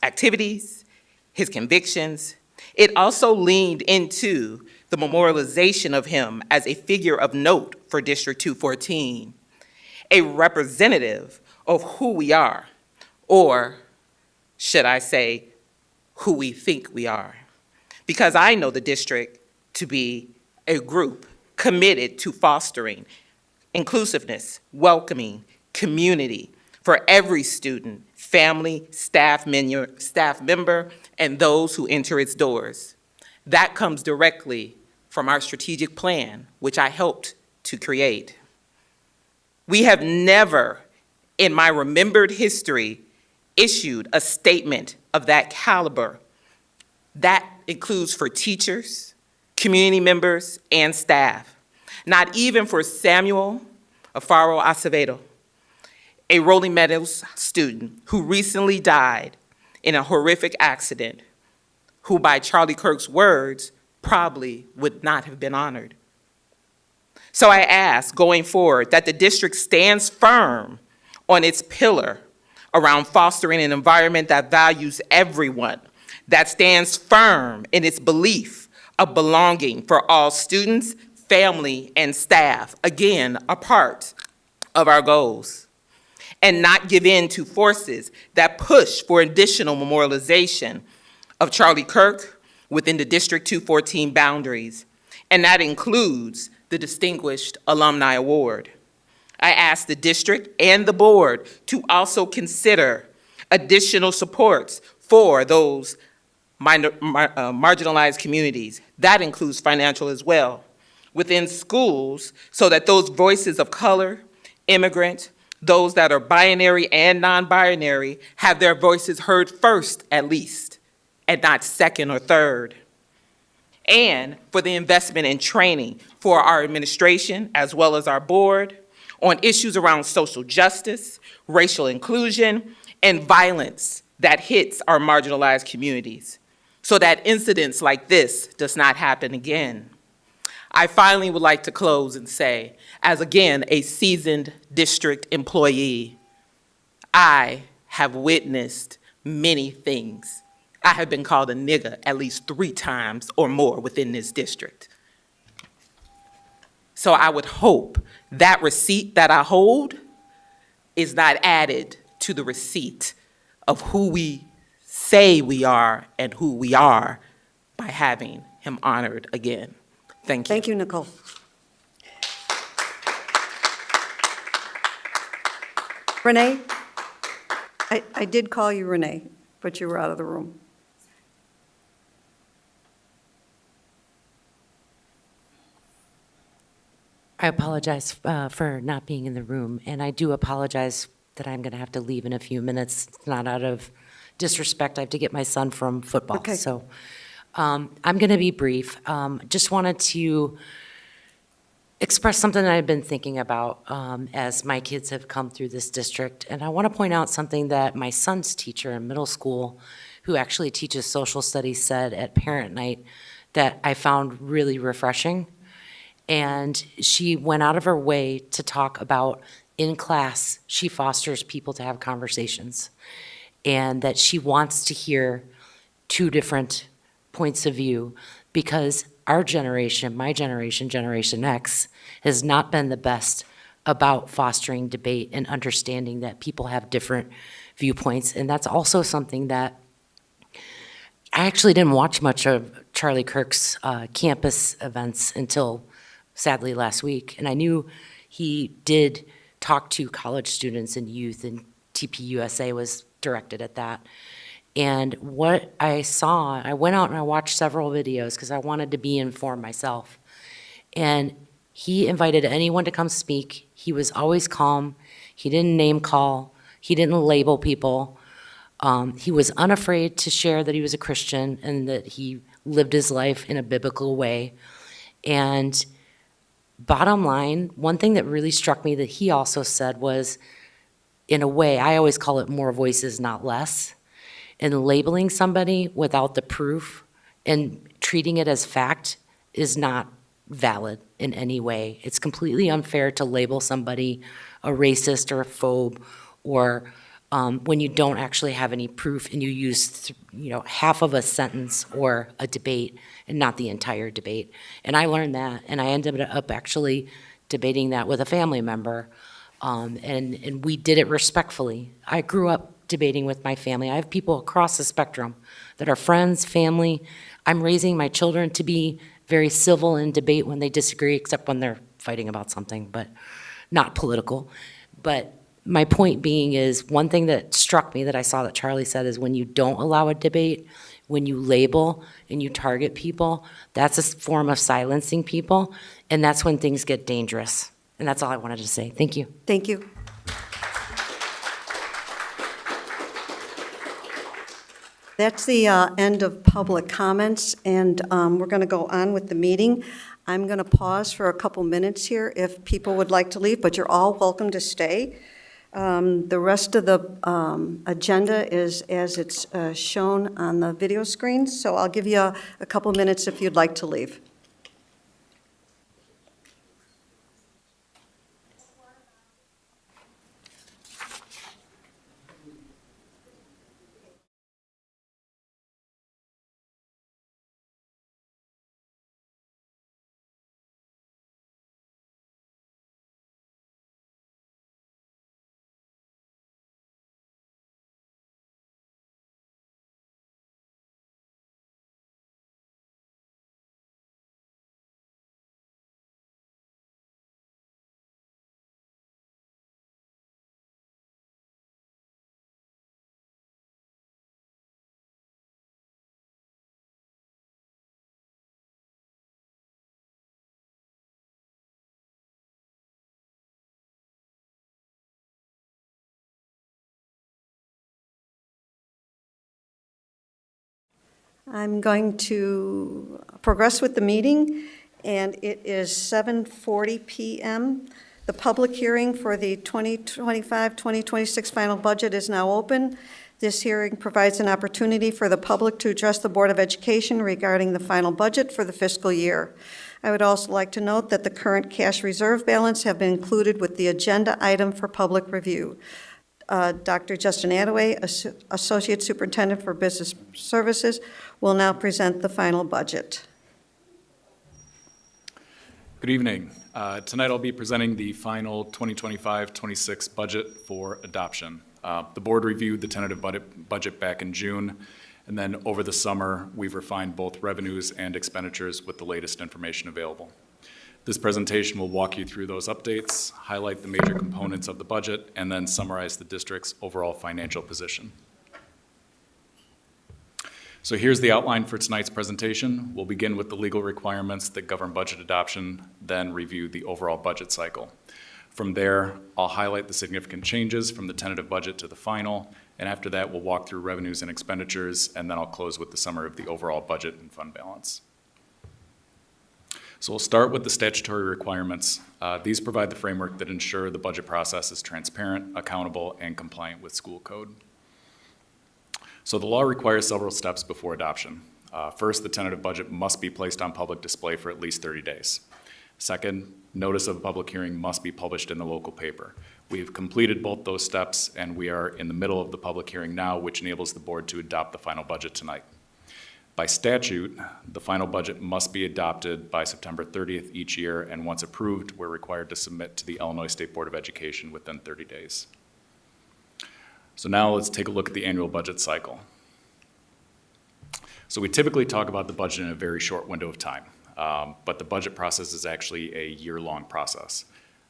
S14: activities, his convictions, it also leaned into the memorialization of him as a figure of note for District 214, a representative of who we are, or should I say, who we think we are. Because I know the district to be a group committed to fostering inclusiveness, welcoming, community for every student, family, staff member, and those who enter its doors. That comes directly from our strategic plan, which I helped to create. We have never, in my remembered history, issued a statement of that caliber. That includes for teachers, community members, and staff. Not even for Samuel Afaro Acevedo, a Rolling Meadows student who recently died in a horrific accident, who by Charlie Kirk's words, probably would not have been honored. So I ask, going forward, that the district stands firm on its pillar around fostering an environment that values everyone, that stands firm in its belief of belonging for all students, family, and staff, again, a part of our goals, and not give in to forces that push for additional memorialization of Charlie Kirk within the District 214 boundaries, and that includes the Distinguished Alumni Award. I ask the district and the board to also consider additional supports for those marginalized communities. That includes financial as well, within schools, so that those voices of color, immigrant, those that are binary and non-binary have their voices heard first, at least, and not second or third. And for the investment in training for our administration as well as our board on issues around social justice, racial inclusion, and violence that hits our marginalized communities, so that incidents like this does not happen again. I finally would like to close and say, as again, a seasoned district employee, I have witnessed many things. I have been called a nigger at least 3 times or more within this district. So I would hope that receipt that I hold is not added to the receipt of who we say we are and who we are by having him honored again. Thank you.
S2: Thank you, Nicole. Renee? I did call you Renee, but you were out of the room.
S15: I apologize for not being in the room, and I do apologize that I'm going to have to leave in a few minutes. It's not out of disrespect. I have to get my son from football.
S2: Okay.
S15: So I'm going to be brief. Just wanted to express something that I've been thinking about as my kids have come through this district. And I want to point out something that my son's teacher in middle school, who actually teaches social studies, said at parent night that I found really refreshing. And she went out of her way to talk about, in class, she fosters people to have conversations, and that she wants to hear 2 different points of view, because our generation, my generation, Generation X, has not been the best about fostering debate and understanding that people have different viewpoints. And that's also something that I actually didn't watch much of Charlie Kirk's campus events until sadly last week. And I knew he did talk to college students and youth, and TPUSA was directed at that. And what I saw, I went out and I watched several videos because I wanted to be informed myself. And he invited anyone to come speak. He was always calm. He didn't name call. He didn't label people. He was unafraid to share that he was a Christian and that he lived his life in a biblical way. And bottom line, one thing that really struck me that he also said was, in a way, I always call it more voices, not less. And labeling somebody without the proof and treating it as fact is not valid in any way. It's completely unfair to label somebody a racist or a phobe, or when you don't actually have any proof and you use half of a sentence or a debate and not the entire debate. And I learned that, and I ended up actually debating that with a family member, and we did it respectfully. I grew up debating with my family. I have people across the spectrum that are friends, family. I'm raising my children to be very civil in debate when they disagree, except when they're fighting about something, but not political. But my point being is, one thing that struck me that I saw that Charlie said is, when you don't allow a debate, when you label and you target people, that's a form of silencing people, and that's when things get dangerous. And that's all I wanted to say. Thank you.
S2: Thank you. That's the end of public comments, and we're going to go on with the meeting. I'm going to pause for a couple minutes here if people would like to leave, but you're all welcome to stay. The rest of the agenda is as it's shown on the video screen, so I'll give you a couple minutes if you'd like to leave. I'm going to progress with the meeting, and it is 7:40 p.m. The public hearing for the 2025-2026 final budget is now open. This hearing provides an opportunity for the public to address the Board of Education regarding the final budget for the fiscal year. I would also like to note that the current cash reserve balance have been included with the agenda item for public review. Dr. Justin Attaway, Associate Superintendent for Business Services, will now present the final budget.
S16: Good evening. Tonight I'll be presenting the final 2025-26 budget for adoption. The board reviewed the tentative budget back in June, and then over the summer we've refined both revenues and expenditures with the latest information available. This presentation will walk you through those updates, highlight the major components of the budget, and then summarize the district's overall financial position. So here's the outline for tonight's presentation. We'll begin with the legal requirements that govern budget adoption, then review the overall budget cycle. From there, I'll highlight the significant changes from the tentative budget to the final, and after that, we'll walk through revenues and expenditures, and then I'll close with the summary of the overall budget and fund balance. So we'll start with the statutory requirements. These provide the framework that ensure the budget process is transparent, accountable, and compliant with school code. So the law requires several steps before adoption. First, the tentative budget must be placed on public display for at least 30 days. Second, notice of a public hearing must be published in the local paper. We've completed both those steps, and we are in the middle of the public hearing now, which enables the board to adopt the final budget tonight. By statute, the final budget must be adopted by September 30th each year, and once approved, we're required to submit to the Illinois State Board of Education within 30 days. So now let's take a look at the annual budget cycle. So we typically talk about the budget in a very short window of time, but the budget process is actually a year-long process.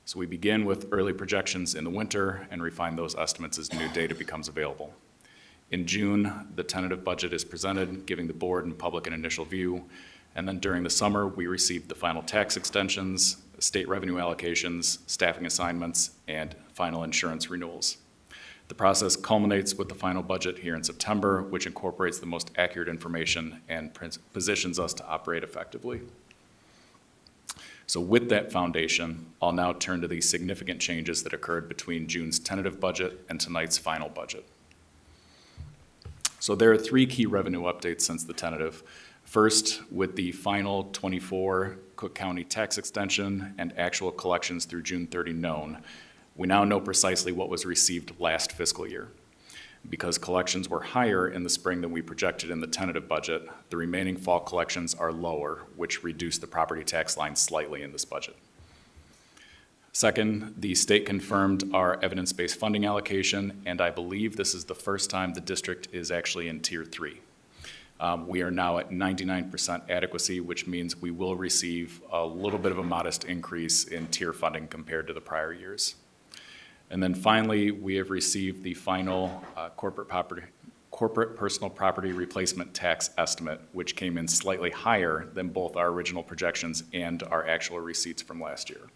S16: So we begin with early projections in the winter and refine those estimates as new data becomes available. In June, the tentative budget is presented, giving the board and public an initial view, and then during the summer, we receive the final tax extensions, state revenue allocations, staffing assignments, and final insurance renewals. The process culminates with the final budget here in September, which incorporates the most accurate information and positions us to operate effectively. So with that foundation, I'll now turn to the significant changes that occurred between June's tentative budget and tonight's final budget. So there are three key revenue updates since the tentative. First, with the final 24 Cook County tax extension and actual collections through June 30 known, we now know precisely what was received last fiscal year. Because collections were higher in the spring than we projected in the tentative budget, the remaining fall collections are lower, which reduced the property tax line slightly in this budget. Second, the state confirmed our evidence-based funding allocation, and I believe this is the first time the district is actually in Tier 3. We are now at 99% adequacy, which means we will receive a little bit of a modest increase in tier funding compared to the prior years. And then finally, we have received the final corporate personal property replacement tax estimate, which came in slightly higher than both our original projections and our actual receipts from last year.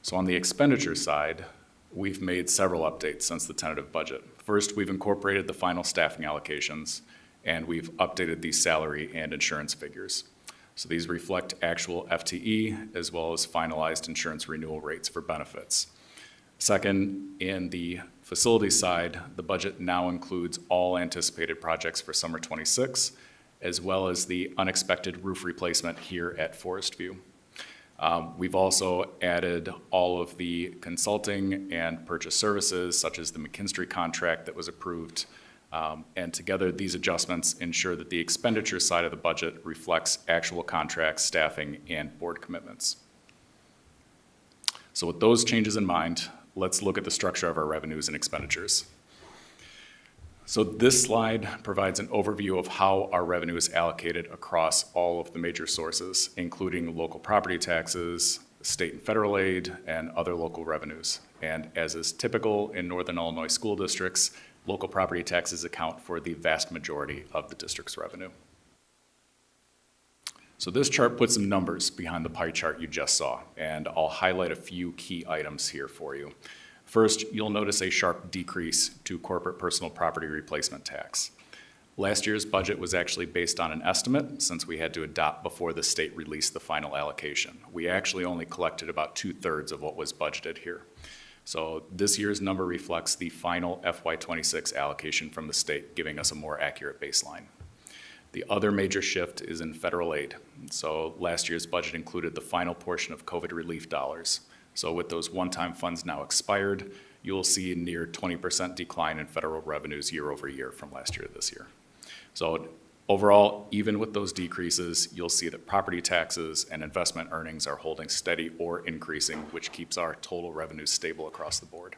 S16: So on the expenditure side, we've made several updates since the tentative budget. First, we've incorporated the final staffing allocations, and we've updated the salary and insurance figures. So these reflect actual FTE as well as finalized insurance renewal rates for benefits. Second, in the facilities side, the budget now includes all anticipated projects for summer 26, as well as the unexpected roof replacement here at Forest View. We've also added all of the consulting and purchase services, such as the McKinstry contract that was approved. And together, these adjustments ensure that the expenditure side of the budget reflects actual contracts, staffing, and board commitments. So with those changes in mind, let's look at the structure of our revenues and expenditures. So this slide provides an overview of how our revenue is allocated across all of the major sources, including local property taxes, state and federal aid, and other local revenues. And as is typical in Northern Illinois school districts, local property taxes account for the vast majority of the district's revenue. So this chart puts some numbers behind the pie chart you just saw, and I'll highlight a few key items here for you. First, you'll notice a sharp decrease to corporate personal property replacement tax. Last year's budget was actually based on an estimate, since we had to adopt before the state released the final allocation. We actually only collected about 2/3 of what was budgeted here. So this year's number reflects the final FY26 allocation from the state, giving us a more accurate baseline. The other major shift is in federal aid. So last year's budget included the final portion of COVID relief dollars. So with those one-time funds now expired, you'll see a near 20% decline in federal revenues year over year from last year to this year. So overall, even with those decreases, you'll see that property taxes and investment earnings are holding steady or increasing, which keeps our total revenues stable across the board.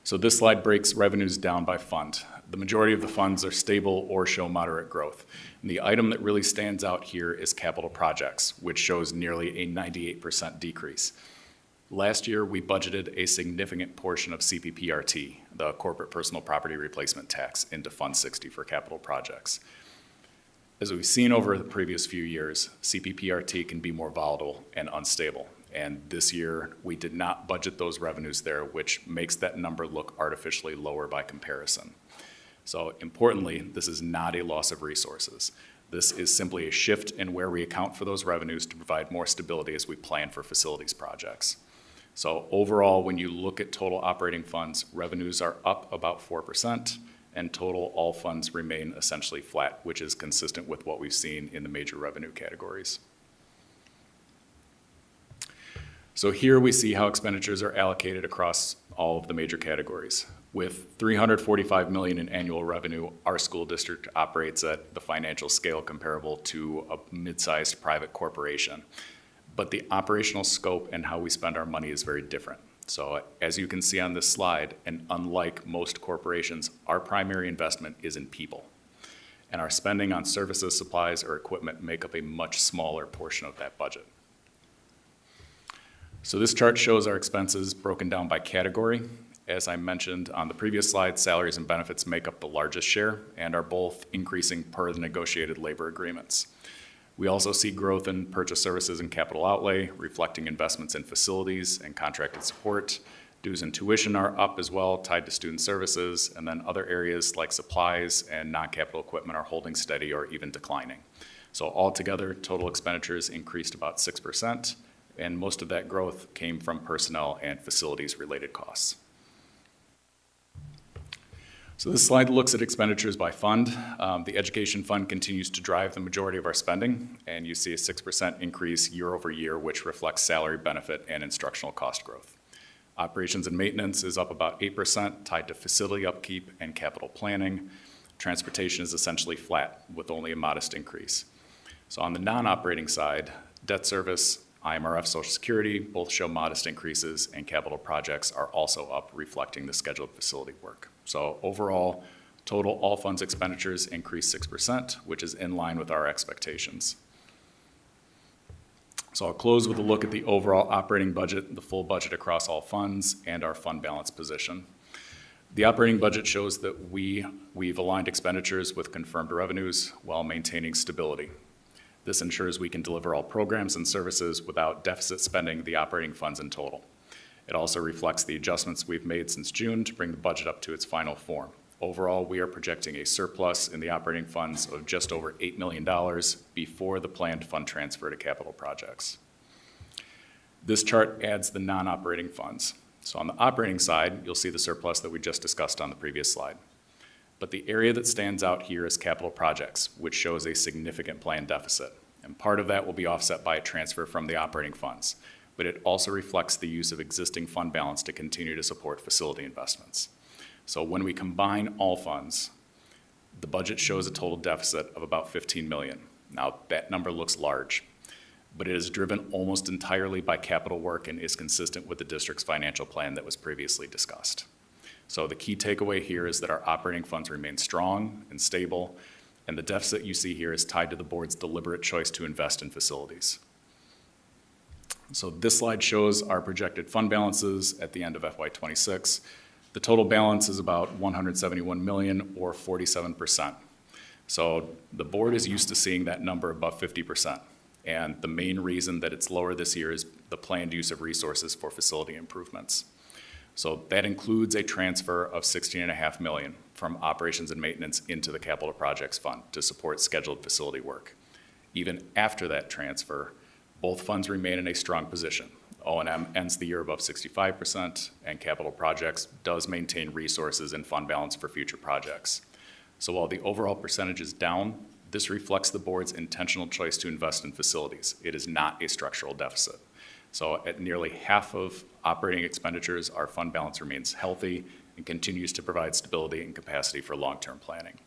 S16: So this slide breaks revenues down by fund. The majority of the funds are stable or show moderate growth. And the item that really stands out here is capital projects, which shows nearly a 98% decrease. Last year, we budgeted a significant portion of CPPRT, the Corporate Personal Property Replacement Tax, into Fund 60 for capital projects. As we've seen over the previous few years, CPPRT can be more volatile and unstable. And this year, we did not budget those revenues there, which makes that number look artificially lower by comparison. So importantly, this is not a loss of resources. This is simply a shift in where we account for those revenues to provide more stability as we plan for facilities projects. So overall, when you look at total operating funds, revenues are up about 4%, and total all funds remain essentially flat, which is consistent with what we've seen in the major revenue categories. So here we see how expenditures are allocated across all of the major categories. With $345 million in annual revenue, our school district operates at the financial scale comparable to a mid-sized private corporation. But the operational scope and how we spend our money is very different. So as you can see on this slide, and unlike most corporations, our primary investment is in people. And our spending on services, supplies, or equipment make up a much smaller portion of that budget. So this chart shows our expenses broken down by category. As I mentioned on the previous slide, salaries and benefits make up the largest share and are both increasing per the negotiated labor agreements. We also see growth in purchase services and capital outlay, reflecting investments in facilities and contracted support. Dues and tuition are up as well, tied to student services, and then other areas like supplies and non-capital equipment are holding steady or even declining. So altogether, total expenditures increased about 6%, and most of that growth came from personnel and facilities-related costs. So this slide looks at expenditures by fund. The education fund continues to drive the majority of our spending, and you see a 6% increase year over year, which reflects salary, benefit, and instructional cost growth. Operations and maintenance is up about 8%, tied to facility upkeep and capital planning. Transportation is essentially flat, with only a modest increase. So on the non-operating side, debt service, IMRF, Social Security, both show modest increases, and capital projects are also up, reflecting the scheduled facility work. So overall, total all funds expenditures increased 6%, which is in line with our expectations. So I'll close with a look at the overall operating budget, the full budget across all funds, and our fund balance position. The operating budget shows that we've aligned expenditures with confirmed revenues while maintaining stability. This ensures we can deliver all programs and services without deficit spending the operating funds in total. It also reflects the adjustments we've made since June to bring the budget up to its final form. Overall, we are projecting a surplus in the operating funds of just over $8 million before the planned fund transfer to capital projects. This chart adds the non-operating funds. So on the operating side, you'll see the surplus that we just discussed on the previous slide. But the area that stands out here is capital projects, which shows a significant planned deficit. And part of that will be offset by a transfer from the operating funds. But it also reflects the use of existing fund balance to continue to support facility investments. So when we combine all funds, the budget shows a total deficit of about $15 million. Now, that number looks large, but it is driven almost entirely by capital work and is consistent with the district's financial plan that was previously discussed. So the key takeaway here is that our operating funds remain strong and stable, and the deficit you see here is tied to the board's deliberate choice to invest in facilities. So this slide shows our projected fund balances at the end of FY26. The total balance is about $171 million, or 47%. So the board is used to seeing that number above 50%. And the main reason that it's lower this year is the planned use of resources for facility improvements. So that includes a transfer of $16.5 million from operations and maintenance into the capital projects fund to support scheduled facility work. Even after that transfer, both funds remain in a strong position. O&M ends the year above 65%, and capital projects does maintain resources and fund balance for future projects. So while the overall percentage is down, this reflects the board's intentional choice to invest in facilities. It is not a structural deficit. So at nearly half of operating expenditures, our fund balance remains healthy and continues to provide stability and capacity for long-term planning.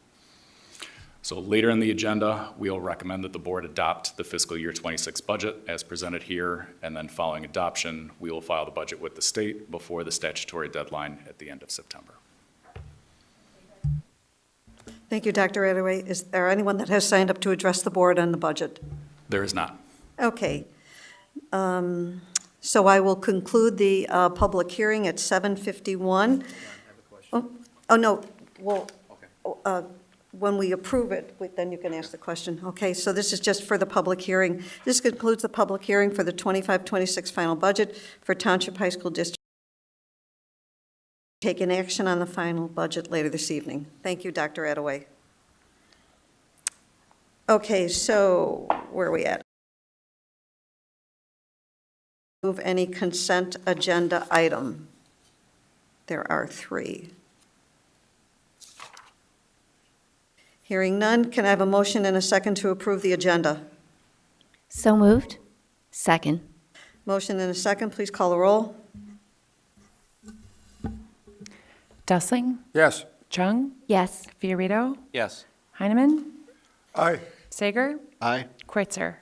S16: So later in the agenda, we'll recommend that the board adopt the fiscal year 26 budget as presented here, and then following adoption, we will file the budget with the state before the statutory deadline at the end of September.
S2: Thank you, Dr. Attaway. Is there anyone that has signed up to address the board on the budget?
S16: There is not.
S2: Okay. So I will conclude the public hearing at 7:51. Oh, no, well, when we approve it, then you can ask the question. Okay, so this is just for the public hearing. This concludes the public hearing for the 25-26 final budget for Township High School District. Take an action on the final budget later this evening. Thank you, Dr. Attaway. Okay, so where are we at? Move any consent agenda item. There are 3. Hearing none, can I have a motion and a second to approve the agenda?
S4: So moved. Second.
S2: Motion and a second, please call the roll.
S3: Dustling,
S17: Yes.
S3: Chung,
S4: Yes.
S3: Fiorito,
S17: Yes.
S3: Heineman,
S17: Aye.
S3: Sager,
S5: Aye.
S3: Kreutzer.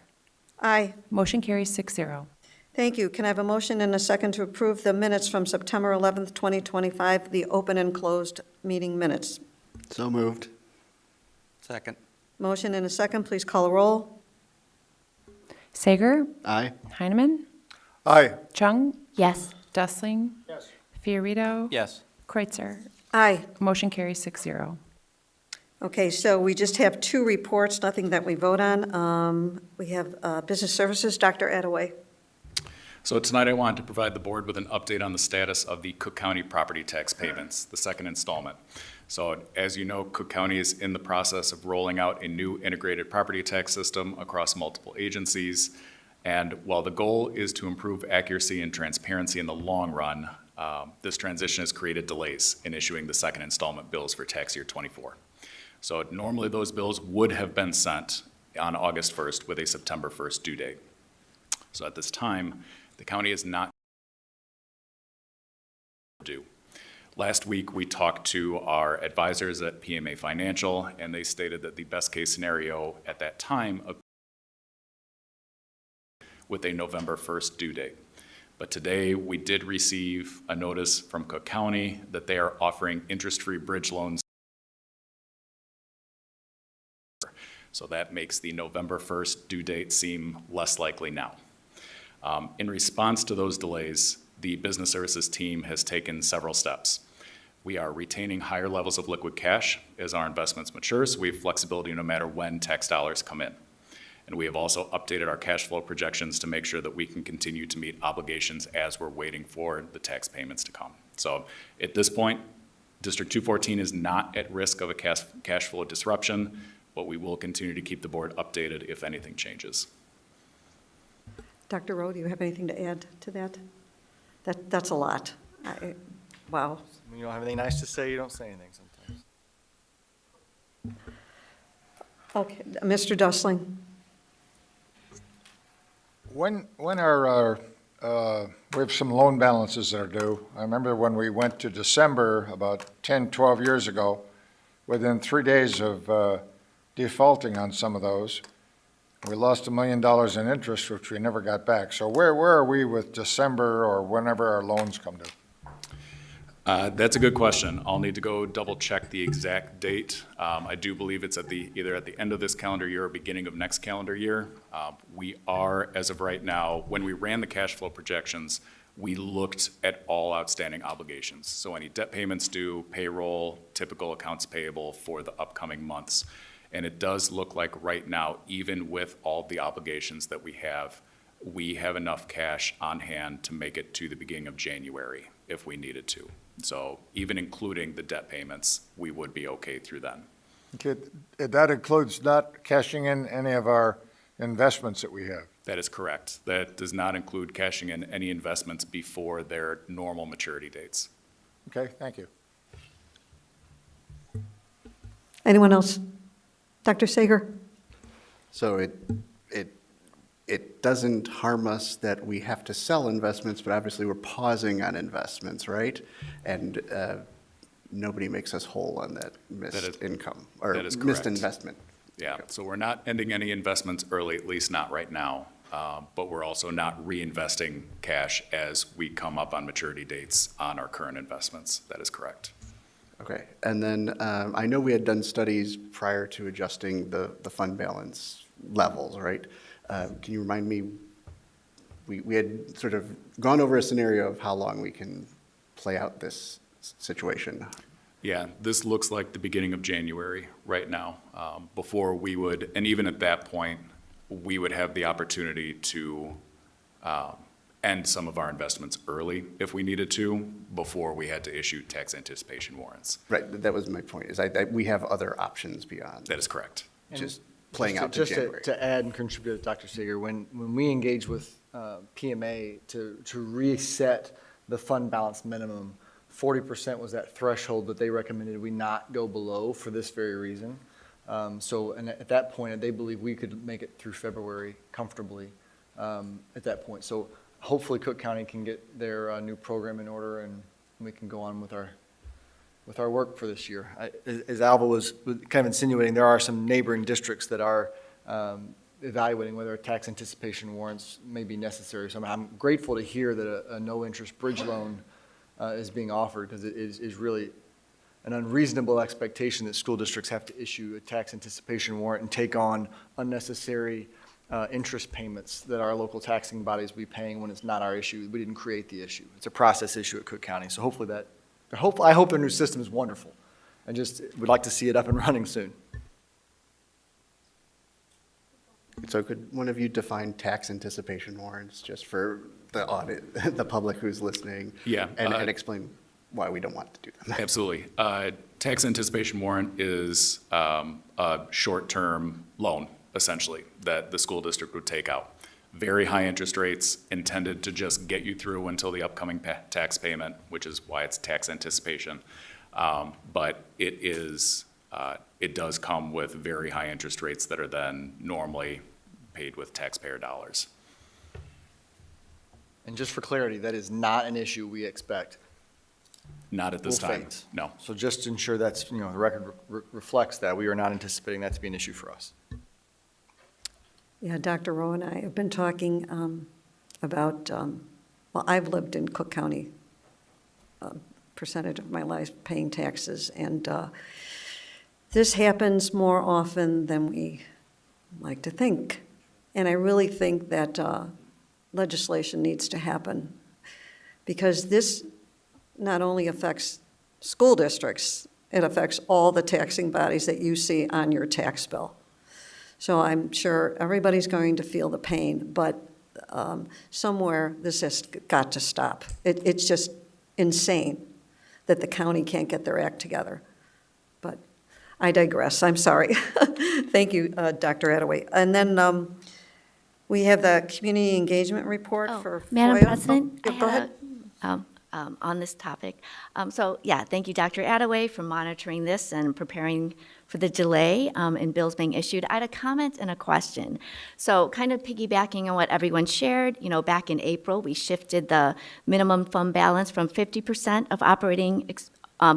S2: Aye.
S3: Motion carries 6-0.
S2: Thank you. Can I have a motion and a second to approve the minutes from September 11th, 2025, the open and closed meeting minutes?
S5: So moved.
S17: Second.
S2: Motion and a second, please call a roll.
S3: Sager,
S5: Aye.
S3: Heineman,
S17: Aye.
S3: Chung,
S4: Yes.
S3: Dustling,
S17: Yes.
S3: Fiorito,
S17: Yes.
S3: Kreutzer.
S2: Aye.
S3: Motion carries 6-0.
S2: Okay, so we just have two reports, nothing that we vote on. We have Business Services, Dr. Attaway.
S16: So tonight I wanted to provide the board with an update on the status of the Cook County property tax payments, the second installment. So as you know, Cook County is in the process of rolling out a new integrated property tax system across multiple agencies. And while the goal is to improve accuracy and transparency in the long run, this transition has created delays in issuing the second installment bills for tax year 24. So normally those bills would have been sent on August 1st with a September 1st due date. So at this time, the county is not due. Last week, we talked to our advisors at PMA Financial, and they stated that the best case scenario at that time with a November 1st due date. But today, we did receive a notice from Cook County that they are offering interest-free bridge loans. So that makes the November 1st due date seem less likely now. In response to those delays, the business services team has taken several steps. We are retaining higher levels of liquid cash as our investments mature, so we have flexibility no matter when tax dollars come in. And we have also updated our cash flow projections to make sure that we can continue to meet obligations as we're waiting for the tax payments to come. So at this point, District 214 is not at risk of a cash flow disruption, but we will continue to keep the board updated if anything changes.
S2: Dr. Rowe, do you have anything to add to that? That's a lot. Wow.
S17: When you don't have anything nice to say, you don't say anything sometimes.
S2: Okay, Mr. Dustling.
S17: When are we have some loan balances that are due. I remember when we went to December about 10, 12 years ago, within 3 days of defaulting on some of those, we lost $1 million in interest, which we never got back. So where are we with December or whenever our loans come due?
S16: That's a good question. I'll need to go double check the exact date. I do believe it's either at the end of this calendar year or beginning of next calendar year. We are, as of right now, when we ran the cash flow projections, we looked at all outstanding obligations. So any debt payments due, payroll, typical accounts payable for the upcoming months. And it does look like right now, even with all the obligations that we have enough cash on hand to make it to the beginning of January if we needed to. So even including the debt payments, we would be okay through then.
S17: Okay, that includes not cashing in any of our investments that we have.
S16: That is correct. That does not include cashing in any investments before their normal maturity dates.
S17: Okay, thank you.
S2: Anyone else? Dr. Sager?
S5: So it doesn't harm us that we have to sell investments, but obviously we're pausing on investments, right? And nobody makes us whole on that missed income or
S16: that is
S5: missed
S16: correct.
S5: investment.
S16: Yeah, so we're not ending any investments early, at least not right now. But we're also not reinvesting cash as we come up on maturity dates on our current investments. That is correct.
S5: Okay, and then I know we had done studies prior to adjusting the fund balance levels, right? Can you remind me, we had sort of gone over a scenario of how long we can play out this situation.
S16: Yeah, this looks like the beginning of January right now. Before we would, and even at that point, we would have the opportunity to end some of our investments early if we needed to, before we had to issue tax anticipation warrants.
S5: Right, that was my point, is we have other options beyond.
S16: That is correct.
S5: Just playing out to January.
S17: To add and contribute to Dr. Seeger, when we engage with PMA to reset the fund balance minimum, 40% was that threshold that they recommended we not go below for this very reason. And at that point, they believe we could make it through February comfortably at that point. So hopefully Cook County can get their new program in order and we can go on with our
S18: with our work for this year. As Alva was kind of insinuating, there are some neighboring districts that are evaluating whether tax anticipation warrants may be necessary. So I'm grateful to hear that a no-interest bridge loan is being offered, because it is really an unreasonable expectation that school districts have to issue a tax anticipation warrant and take on unnecessary interest payments that our local taxing bodies will be paying when it's not our issue. We didn't create the issue. It's a process issue at Cook County. So hopefully I hope their new system is wonderful. I just would like to see it up and running soon.
S5: So could one of you define tax anticipation warrants just for the public who's listening?
S16: Yeah.
S5: And explain why we don't want to do them.
S16: Absolutely. Tax anticipation warrant is a short-term loan, essentially, that the school district would take out. Very high interest rates, intended to just get you through until the upcoming tax payment, which is why it's tax anticipation. But it does come with very high interest rates that are then normally paid with taxpayer dollars.
S18: And just for clarity, that is not an issue we expect.
S16: Not at this time,
S18: Face.
S16: no.
S18: So just to ensure that's, the record reflects that, we are not anticipating that to be an issue for us.
S2: Yeah, Dr. Rowe and I have been talking about, well, I've lived in Cook County percentage of my life paying taxes, and this happens more often than we like to think. And I really think that legislation needs to happen, because this not only affects school districts, it affects all the taxing bodies that you see on your tax bill. So I'm sure everybody's going to feel the pain, but somewhere this has got to stop. It's just insane that the county can't get their act together. But I digress, I'm sorry. Thank you, Dr. Attaway. And then we have the community engagement report for
S4: Madam
S2: FOIA.
S4: President,
S2: Oh, go ahead.
S4: on this topic. So yeah, thank you, Dr. Attaway, for monitoring this and preparing for the delay in bills being issued. I had a comment and a question. So kind of piggybacking on what everyone shared, back in April, we shifted the minimum fund balance from 50% of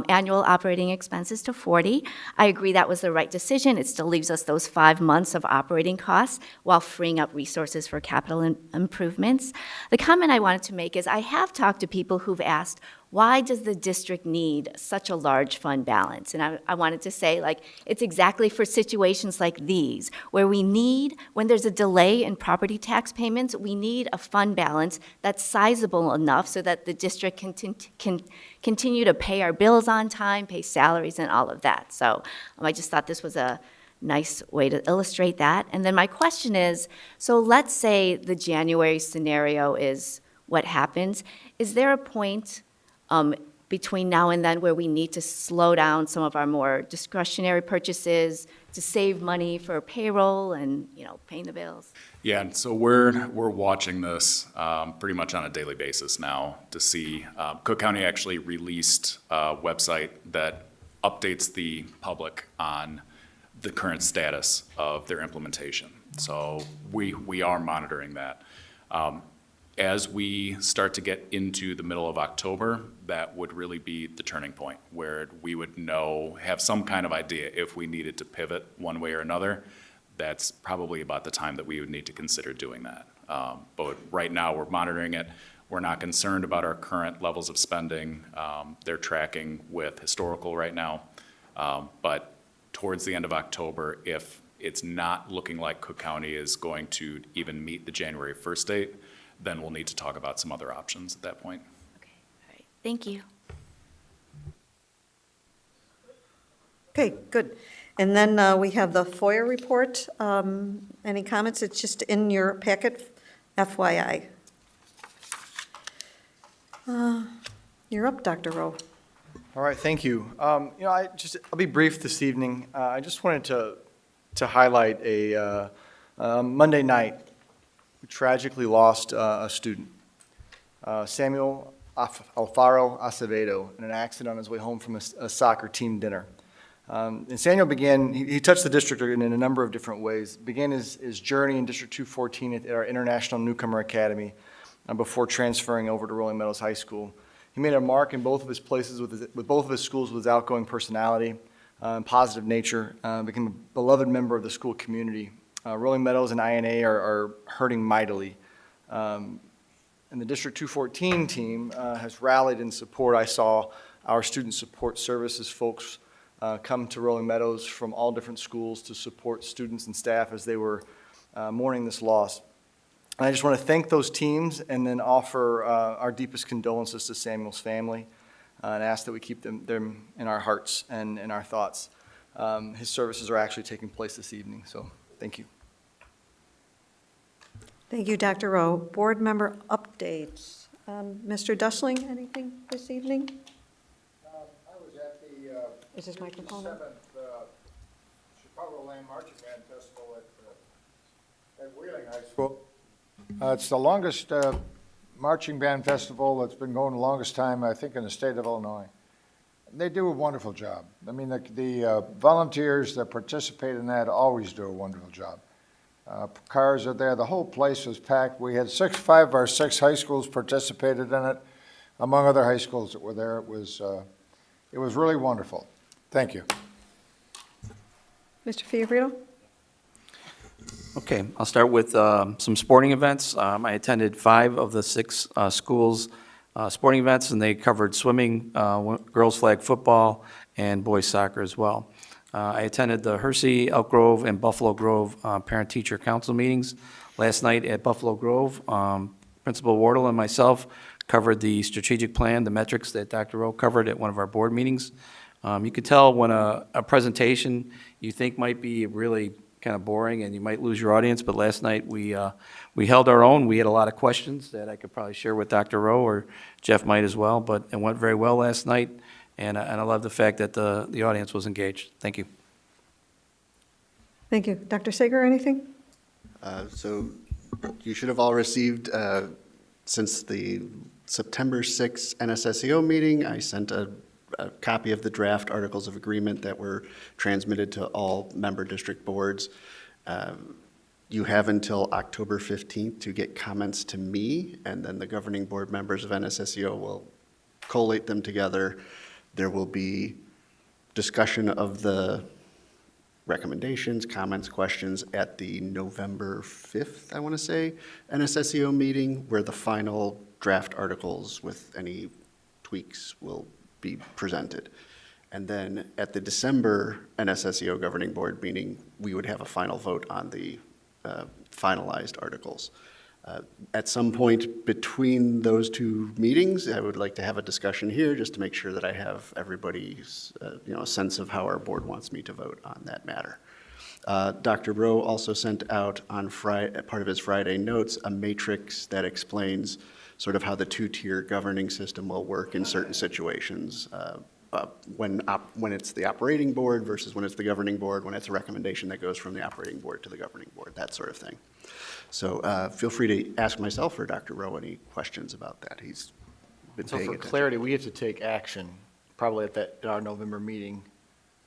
S4: annual operating expenses to 40. I agree that was the right decision. It still leaves us those 5 months of operating costs while freeing up resources for capital improvements. The comment I wanted to make is I have talked to people who've asked, why does the district need such a large fund balance? And I wanted to say, it's exactly for situations like these, where when there's a delay in property tax payments, we need a fund balance that's sizable enough so that the district can continue to pay our bills on time, pay salaries, and all of that. So I just thought this was a nice way to illustrate that. And then my question is, so let's say the January scenario is what happens. Is there a point between now and then where we need to slow down some of our more discretionary purchases to save money for payroll and, paying the bills?
S16: Yeah, and so we're watching this pretty much on a daily basis now to see. Cook County actually released a website that updates the public on the current status of their implementation. So we are monitoring that. As we start to get into the middle of October, that would really be the turning point where we would have some kind of idea if we needed to pivot one way or another. That's probably about the time that we would need to consider doing that. But right now, we're monitoring it. We're not concerned about our current levels of spending. They're tracking with historical right now. But towards the end of October, if it's not looking like Cook County is going to even meet the January 1st date, then we'll need to talk about some other options at that point.
S4: Okay, all right, thank you.
S2: Okay, good. And then we have the FOIA report. Any comments? It's just in your packet, FYI. You're up, Dr. Rowe.
S18: All right, thank you. I'll be brief this evening. I just wanted to highlight a Monday night. We tragically lost a student, Samuel Alfaro Acevedo, in an accident on his way home from a soccer team dinner. And Samuel he touched the district in a number of different ways. Began his journey in District 214 at our International Newcomer Academy before transferring over to Rolling Meadows High School. He made a mark in both of his places with both of his schools with his outgoing personality and positive nature, became a beloved member of the school community. Rolling Meadows and INA are hurting mightily. And the District 214 team has rallied in support. I saw our student support services folks come to Rolling Meadows from all different schools to support students and staff as they were mourning this loss. And I just want to thank those teams and then offer our deepest condolences to Samuel's family and ask that we keep them in our hearts and in our thoughts. His services are actually taking place this evening, so thank you.
S2: Thank you, Dr. Rowe. Board member updates. Mr. Dustling, anything this evening?
S17: I was at the
S2: Is this microphone on?
S17: 7th Chicagoland Marching Band Festival at Wheeling High School. It's the longest marching band festival that's been going the longest time, I think, in the state of Illinois. They do a wonderful job. I mean, the volunteers that participate in that always do a wonderful job. Cars are there. The whole place was packed. We had 5 of our 6 high schools participated in it, among other high schools that were there. It was really wonderful. Thank you.
S2: Mr. Fiorito?
S19: Okay, I'll start with some sporting events. I attended 5 of the 6 schools' sporting events, and they covered swimming, girls flag football, and boys soccer as well. I attended the Hersey, Elk Grove, and Buffalo Grove parent-teacher council meetings. Last night at Buffalo Grove, Principal Wardle and myself covered the strategic plan, the metrics that Dr. Rowe covered at one of our board meetings. You could tell when a presentation you think might be really kind of boring and you might lose your audience, but last night we held our own. We had a lot of questions that I could probably share with Dr. Rowe, or Jeff might as well, but it went very well last night. And I love the fact that the audience was engaged. Thank you.
S2: Thank you. Dr. Sager, anything?
S5: So you should have all received, since the September 6th NSSEO meeting, I sent a copy of the draft articles of agreement that were transmitted to all member district boards. You have until October 15th to get comments to me, and then the governing board members of NSSEO will collate them together. There will be discussion of the recommendations, comments, questions at the November 5th, I want to say, NSSEO meeting, where the final draft articles with any tweaks will be presented. And then at the December NSSEO governing board meeting, we would have a final vote on the finalized articles. At some point between those 2 meetings, I would like to have a discussion here just to make sure that I have everybody's a sense of how our board wants me to vote on that matter. Dr. Rowe also sent out on Friday, part of his Friday notes, a matrix that explains sort of how the 2-tier governing system will work in certain situations. When it's the operating board versus when it's the governing board, when it's a recommendation that goes from the operating board to the governing board, that sort of thing. So feel free to ask myself or Dr. Rowe any questions about that. He's been
S18: So
S5: paying
S18: for
S5: attention.
S18: clarity, we have to take action, probably at our November meeting,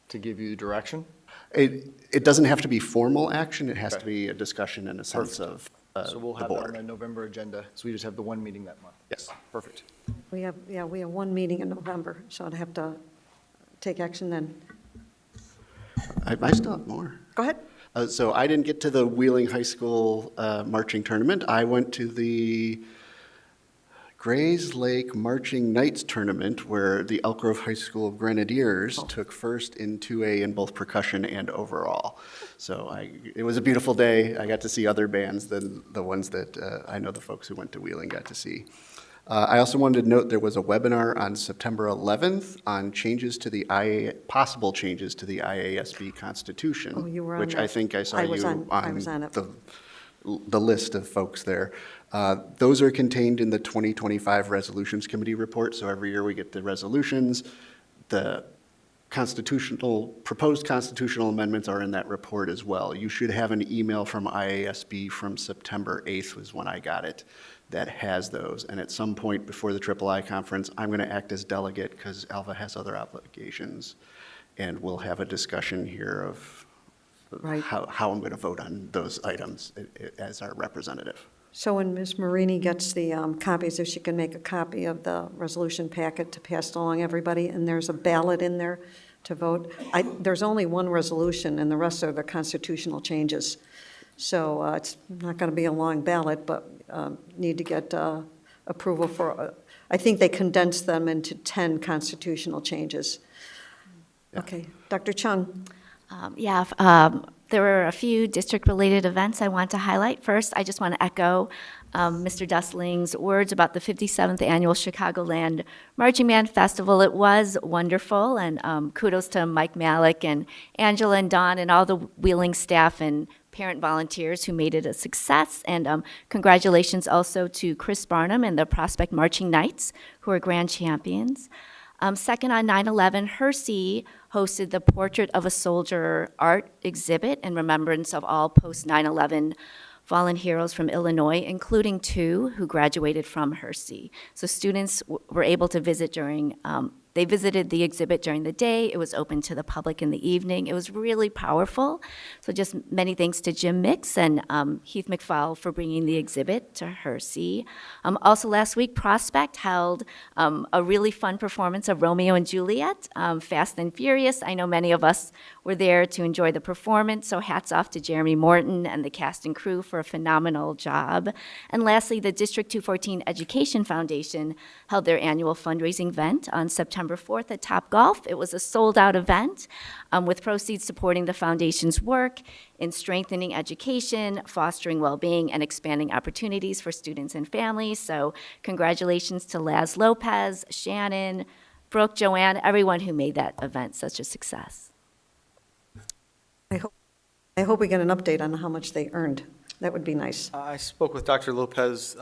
S18: to give you direction?
S5: It doesn't have to be formal action. It has
S18: Okay.
S5: to be a discussion in a sense of
S18: So we'll
S5: the
S18: have that on
S5: board.
S18: the November agenda, so we just have the one meeting that month.
S5: Yes.
S18: Perfect.
S2: We have 1 meeting in November, so I'd have to take action then.
S5: I still have more.
S2: Go ahead.
S5: So I didn't get to the Wheeling High School marching tournament. I went to the Grays Lake Marching Knights tournament, where the Elk Grove High School Grenadiers took first in 2A in both percussion and overall. So it was a beautiful day. I got to see other bands than the ones that I know the folks who went to Wheeling got to see. I also wanted to note there was a webinar on September 11th on possible changes to the IASB Constitution,
S2: Oh, you were on
S5: which
S2: that.
S5: I think I saw
S2: I
S5: you
S2: was on it.
S5: the list of folks there. Those are contained in the 2025 Resolutions Committee report, so every year we get the resolutions. The proposed constitutional amendments are in that report as well. You should have an email from IASB from September 8th was when I got it, that has those. And at some point before the III conference, I'm going to act as delegate because Alva has other obligations. And we'll have a discussion here of
S2: Right.
S5: how I'm going to vote on those items as our representative.
S2: So when Ms. Marini gets the copies, if she can make a copy of the resolution packet to pass along everybody, and there's a ballot in there to vote. There's only one resolution, and the rest are the constitutional changes. So it's not going to be a long ballot, but need to get approval for, I think they condensed them into 10 constitutional changes. Okay, Dr. Chung.
S4: There were a few district-related events I want to highlight. First, I just want to echo Mr. Dustling's words about the 57th Annual Chicagoland Marching Band Festival. It was wonderful, and kudos to Mike Malik and Angela and Dawn and all the Wheeling staff and parent volunteers who made it a success. And congratulations also to Chris Barnum and the Prospect Marching Knights, who are grand champions. Second, on 9/11, Hersey hosted the Portrait of a Soldier art exhibit in remembrance of all post-9/11 fallen heroes from Illinois, including 2 who graduated from Hersey. So students were able to visit during, they visited the exhibit during the day. It was open to the public in the evening. It was really powerful. So just many thanks to Jim Mix and Heath McFall for bringing the exhibit to Hersey. Also last week, Prospect held a really fun performance of Romeo and Juliet, Fast and Furious. I know many of us were there to enjoy the performance, so hats off to Jeremy Morton and the cast and crew for a phenomenal job. And lastly, the District 214 Education Foundation held their annual fundraising event on September 4th at Topgolf. It was a sold-out event with proceeds supporting the foundation's work in strengthening education, fostering well-being, and expanding opportunities for students and families. So congratulations to Laz Lopez, Shannon, Brooke, Joanne, everyone who made that event such a success.
S2: I hope we get an update on how much they earned. That would be nice.
S18: I spoke with Dr. Lopez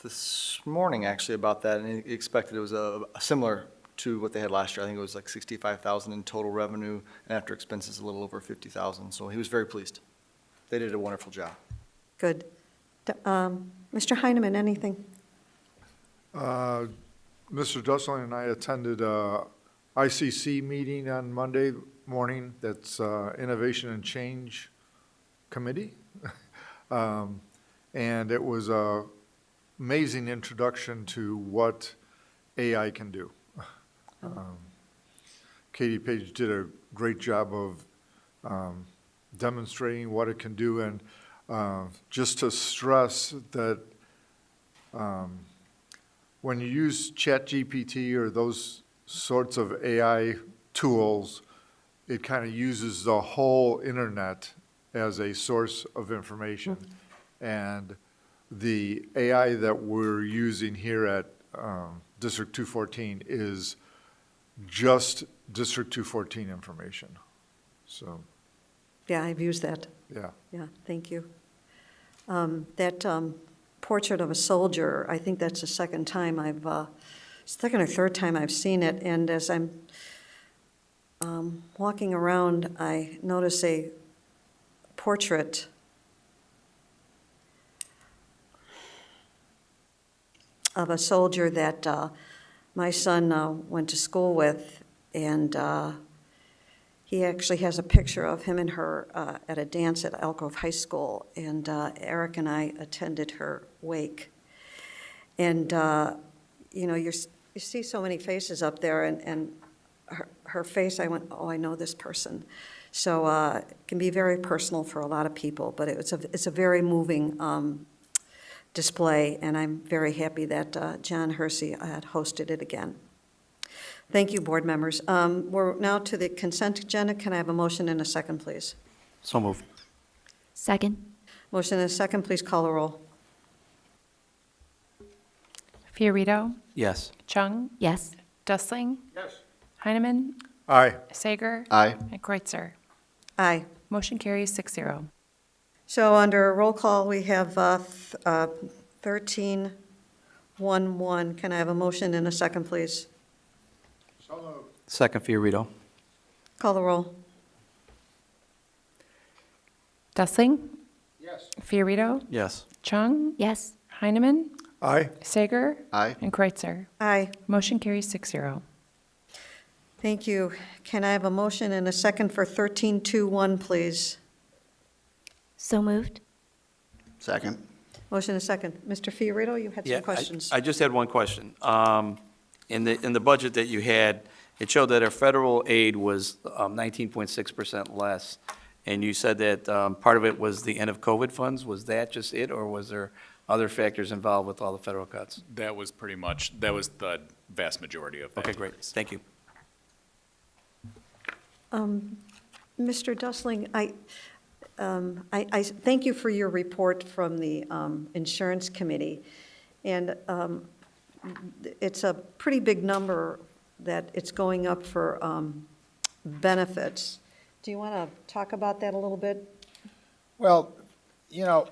S18: this morning, actually, about that, and he expected it was similar to what they had last year. I think it was like $65,000 in total revenue, and after expenses, a little over $50,000. So he was very pleased. They did a wonderful job.
S2: Good. Mr. Heineman, anything?
S17: Mr. Dustling and I attended a ICC meeting on Monday morning. That's Innovation and Change Committee. And it was an amazing introduction to what AI can do. Katie Page did a great job of demonstrating what it can do, and just to stress that when you use ChatGPT or those sorts of AI tools, it kind of uses the whole internet as a source of information. And the AI that we're using here at District 214 is just District 214 information. So,
S2: Yeah, I've used that.
S17: yeah.
S2: Yeah, thank you. That Portrait of a Soldier, I think that's the second or third time I've seen it, and as I'm walking around, I notice a portrait of a soldier that my son went to school with, and he actually has a picture of him and her at a dance at Elk Grove High School, and Eric and I attended her wake. And, you know, you see so many faces up there, and her face, I went, oh, I know this person. So it can be very personal for a lot of people, but it's a very moving display, and I'm very happy that John Hersey had hosted it again. Thank you, board members. We're now to the consent agenda. Can I have a motion and a second, please?
S19: So moved.
S4: Second.
S2: Motion and a second, please call the roll.
S3: Fiorito,
S19: Yes.
S3: Chung,
S4: Yes.
S3: Dustling,
S17: Yes.
S3: Heineman,
S17: Aye.
S3: Sager,
S5: Aye.
S3: and Kreutzer.
S2: Aye.
S3: Motion carries 6-0.
S2: So under roll call, we have 13-1-1. Can I have a motion and a second, please?
S17: So moved.
S19: Second, Fiorito.
S2: Call the roll.
S3: Dustling,
S17: Yes.
S3: Fiorito,
S19: Yes.
S3: Chung,
S4: Yes.
S3: Heineman,
S17: Aye.
S3: Sager,
S5: Aye.
S3: and Kreutzer.
S2: Aye.
S3: Motion carries 6-0.
S2: Thank you. Can I have a motion and a second for 13-2-1, please?
S4: So moved.
S5: Second.
S2: Motion and a second. Mr. Fiorito, you had some questions.
S19: I just had one question. In the budget that you had, it showed that our federal aid was 19.6% less, and you said that part of it was the end of COVID funds. Was that just it, or was there other factors involved with all the federal cuts?
S16: That was the vast majority of that.
S19: Okay, great. Thank you.
S2: Mr. Dustling, I thank you for your report from the Insurance Committee. And it's a pretty big number that it's going up for benefits. Do you want to talk about that a little bit?
S17: Well, you know,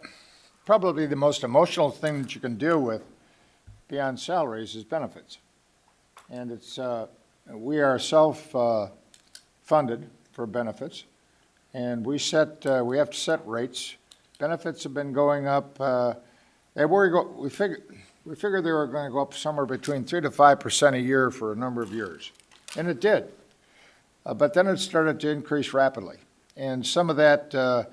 S17: probably the most emotional thing that you can deal with beyond salaries is benefits. And it's, we are self-funded for benefits, and we have to set rates. Benefits have been going up, we figured they were going to go up somewhere between 3 to 5% a year for a number of years, and it did. But then it started to increase rapidly. And some of that,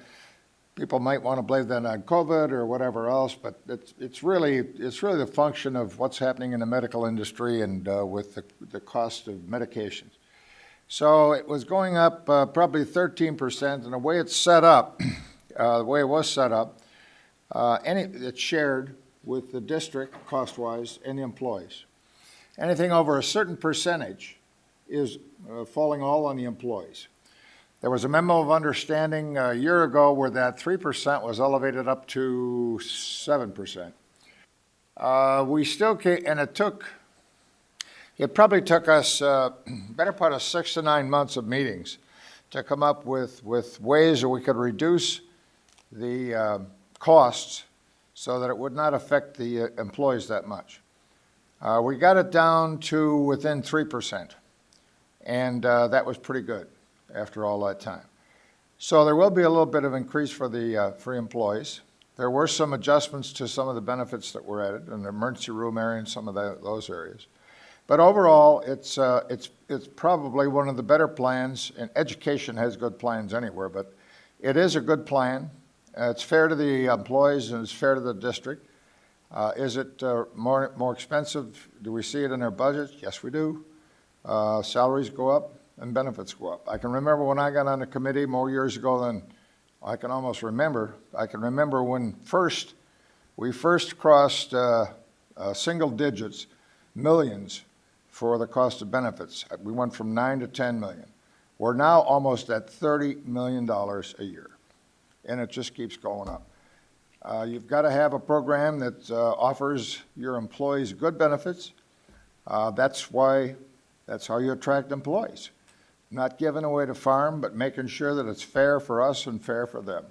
S17: people might want to blame that on COVID or whatever else, but it's really the function of what's happening in the medical industry and with the cost of medications. So it was going up probably 13%, and the way it's set up, it's shared with the district cost-wise and the employees. Anything over a certain percentage is falling all on the employees. There was a memo of understanding a year ago where that 3% was elevated up to 7%. We still can't, and it probably took us better part of 6 to 9 months of meetings to come up with ways that we could reduce the costs so that it would not affect the employees that much. We got it down to within 3%, and that was pretty good after all that time. So there will be a little bit of increase for the for employees. There were some adjustments to some of the benefits that were added in the emergency room area and some of those areas. But overall, it's probably one of the better plans, and education has good plans anywhere, but it is a good plan. It's fair to the employees and it's fair to the district. Is it more expensive? Do we see it in our budget? Yes, we do. Salaries go up and benefits go up. I can remember when I got on the committee more years ago than I can almost remember. I can remember when we first crossed single digits, millions, for the cost of benefits. We went from 9 to 10 million. We're now almost at $30 million a year, and it just keeps going up. You've got to have a program that offers your employees good benefits. That's how you attract employees. Not giving away the farm, but making sure that it's fair for us and fair for them.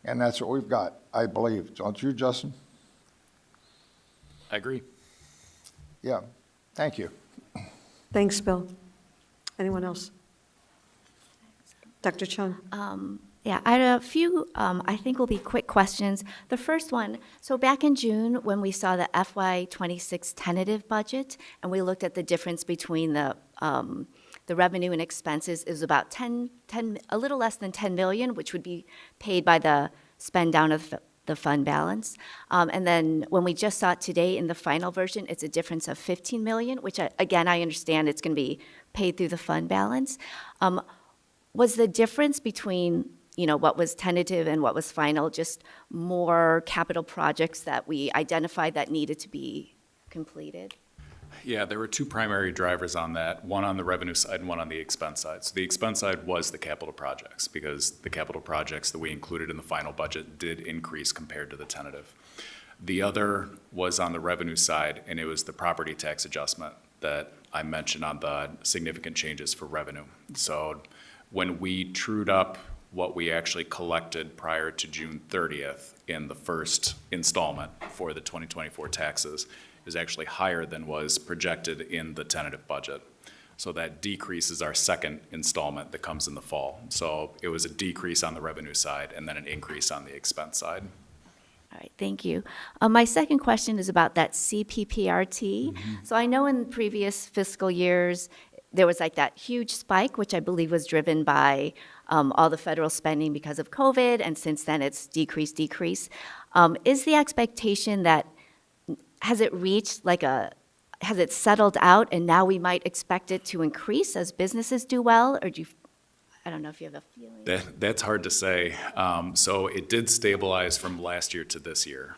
S17: And that's what we've got, I believe. Don't you, Justin?
S16: I agree.
S17: Yeah. Thank you.
S2: Thanks, Bill. Anyone else? Dr. Chung?
S4: Yeah, I had a few, I think will be quick questions. The first one, so back in June, when we saw the FY26 tentative budget, and we looked at the difference between the revenue and expenses, it was about a little less than 10 million, which would be paid by the spend down of the fund balance. And then when we just saw it today in the final version, it's a difference of 15 million, which again, I understand it's going to be paid through the fund balance. Was the difference between what was tentative and what was final just more capital projects that we identified that needed to be completed?
S16: Yeah, there were two primary drivers on that, one on the revenue side and one on the expense side. So the expense side was the capital projects, because the capital projects that we included in the final budget did increase compared to the tentative. The other was on the revenue side, and it was the property tax adjustment that I mentioned on the significant changes for revenue. So when we trued up what we actually collected prior to June 30th in the first installment for the 2024 taxes, is actually higher than was projected in the tentative budget. So that decreases our second installment that comes in the fall. So it was a decrease on the revenue side and then an increase on the expense side.
S4: All right, thank you. My second question is about that CPPRT. So I know in previous fiscal years, there was like that huge spike, which I believe was driven by all the federal spending because of COVID, and since then it's decreased. Is the expectation that, has it reached has it settled out and now we might expect it to increase as businesses do well? Or do you, I don't know if you have a feeling.
S16: That's hard to say. So it did stabilize from last year to this year.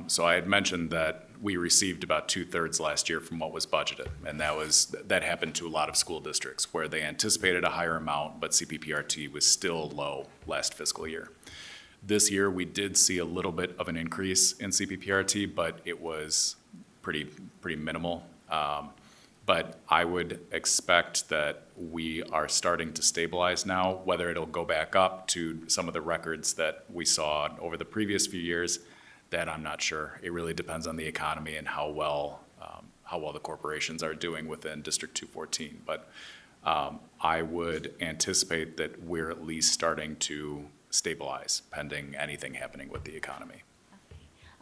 S16: So I had mentioned that we received about 2/3 last year from what was budgeted. And that happened to a lot of school districts where they anticipated a higher amount, but CPPRT was still low last fiscal year. This year, we did see a little bit of an increase in CPPRT, but it was pretty minimal. But I would expect that we are starting to stabilize now. Whether it'll go back up to some of the records that we saw over the previous few years, that I'm not sure. It really depends on the economy and how well the corporations are doing within District 214. But I would anticipate that we're at least starting to stabilize pending anything happening with the economy.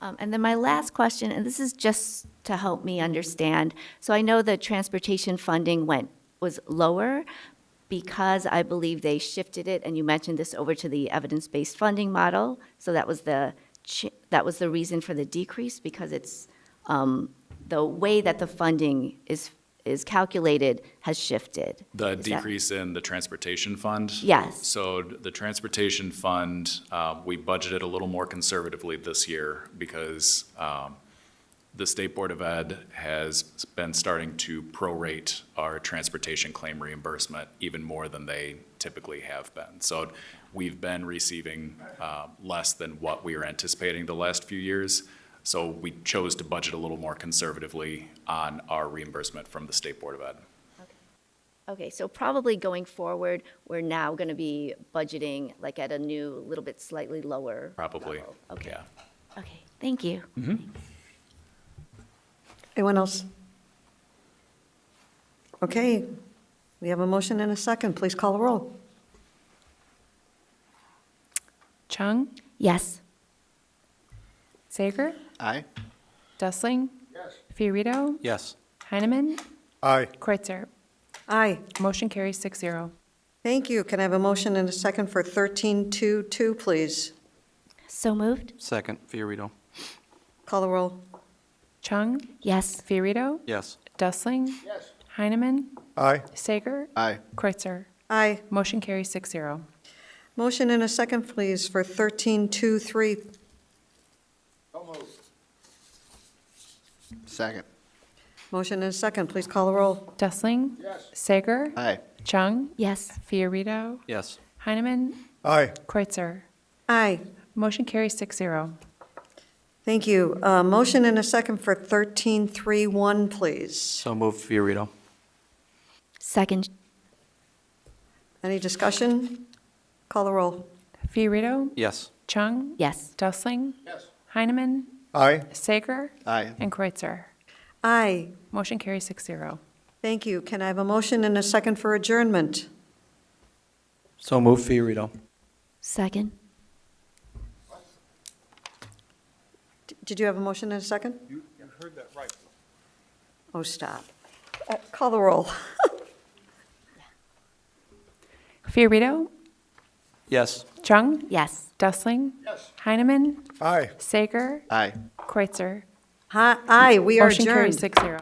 S4: And then my last question, and this is just to help me understand. So I know the transportation funding was lower because I believe they shifted it, and you mentioned this, over to the evidence-based funding model. So that was the reason for the decrease, because it's the way that the funding is calculated has shifted.
S16: The decrease in the transportation fund?
S4: Yes.
S16: So the transportation fund, we budgeted a little more conservatively this year because the State Board of Ed has been starting to prorate our transportation claim reimbursement even more than they typically have been. So we've been receiving less than what we were anticipating the last few years. So we chose to budget a little more conservatively on our reimbursement from the State Board of Ed.
S4: Okay, so probably going forward, we're now going to be budgeting like at a new, little bit slightly lower
S16: Probably,
S4: level. Okay.
S16: yeah.
S4: Okay, thank you.
S2: Anyone else? Okay, we have a motion and a second. Please call the roll.
S3: Chung,
S4: Yes.
S3: Sager,
S5: Aye.
S3: Dustling. Yes. Fiorito,
S19: Yes.
S3: Heineman,
S17: Aye.
S3: Kreutzer.
S2: Aye.
S3: Motion carries 6-0.
S2: Thank you. Can I have a motion and a second for 1322, please?
S4: So moved?
S19: Second, Fiorito.
S2: Call the roll.
S3: Chung,
S4: Yes.
S3: Fiorito,
S19: Yes.
S3: Dustling. Yes. Heineman,
S17: Aye.
S3: Sager,
S5: Aye.
S3: Kreutzer.
S2: Aye.
S3: Motion carries 6-0.
S2: Motion and a second, please, for 1323.
S5: Second.
S2: Motion and a second. Please call the roll.
S3: Dustling. Yes. Sager.
S5: Aye.
S3: Chung,
S4: Yes.
S3: Fiorito,
S19: Yes.
S3: Heineman,
S17: Aye.
S3: Kreutzer.
S2: Aye.
S3: Motion carries 6-0.
S2: Thank you. Motion and a second for 1331, please.
S19: So moved, Fiorito.
S4: Second.
S2: Any discussion? Call the roll.
S3: Fiorito,
S19: Yes.
S3: Chung,
S4: Yes.
S3: Dustling. Yes. Heineman,
S17: Aye.
S3: Sager,
S5: Aye.
S3: and Kreutzer.
S2: Aye.
S3: Motion carries 6-0.
S2: Thank you. Can I have a motion and a second for adjournment?
S19: So moved, Fiorito.
S4: Second.
S2: Did you have a motion and a second?
S17: You heard that right.
S2: Oh, stop. Call the roll.
S3: Fiorito,
S19: Yes.
S3: Chung,
S4: Yes.
S3: Dustling. Yes. Heineman,
S17: Aye.
S3: Sager,
S5: Aye.
S3: Kreutzer.
S2: Aye, we are
S3: Motion
S2: adjourned.
S3: carries 6-0.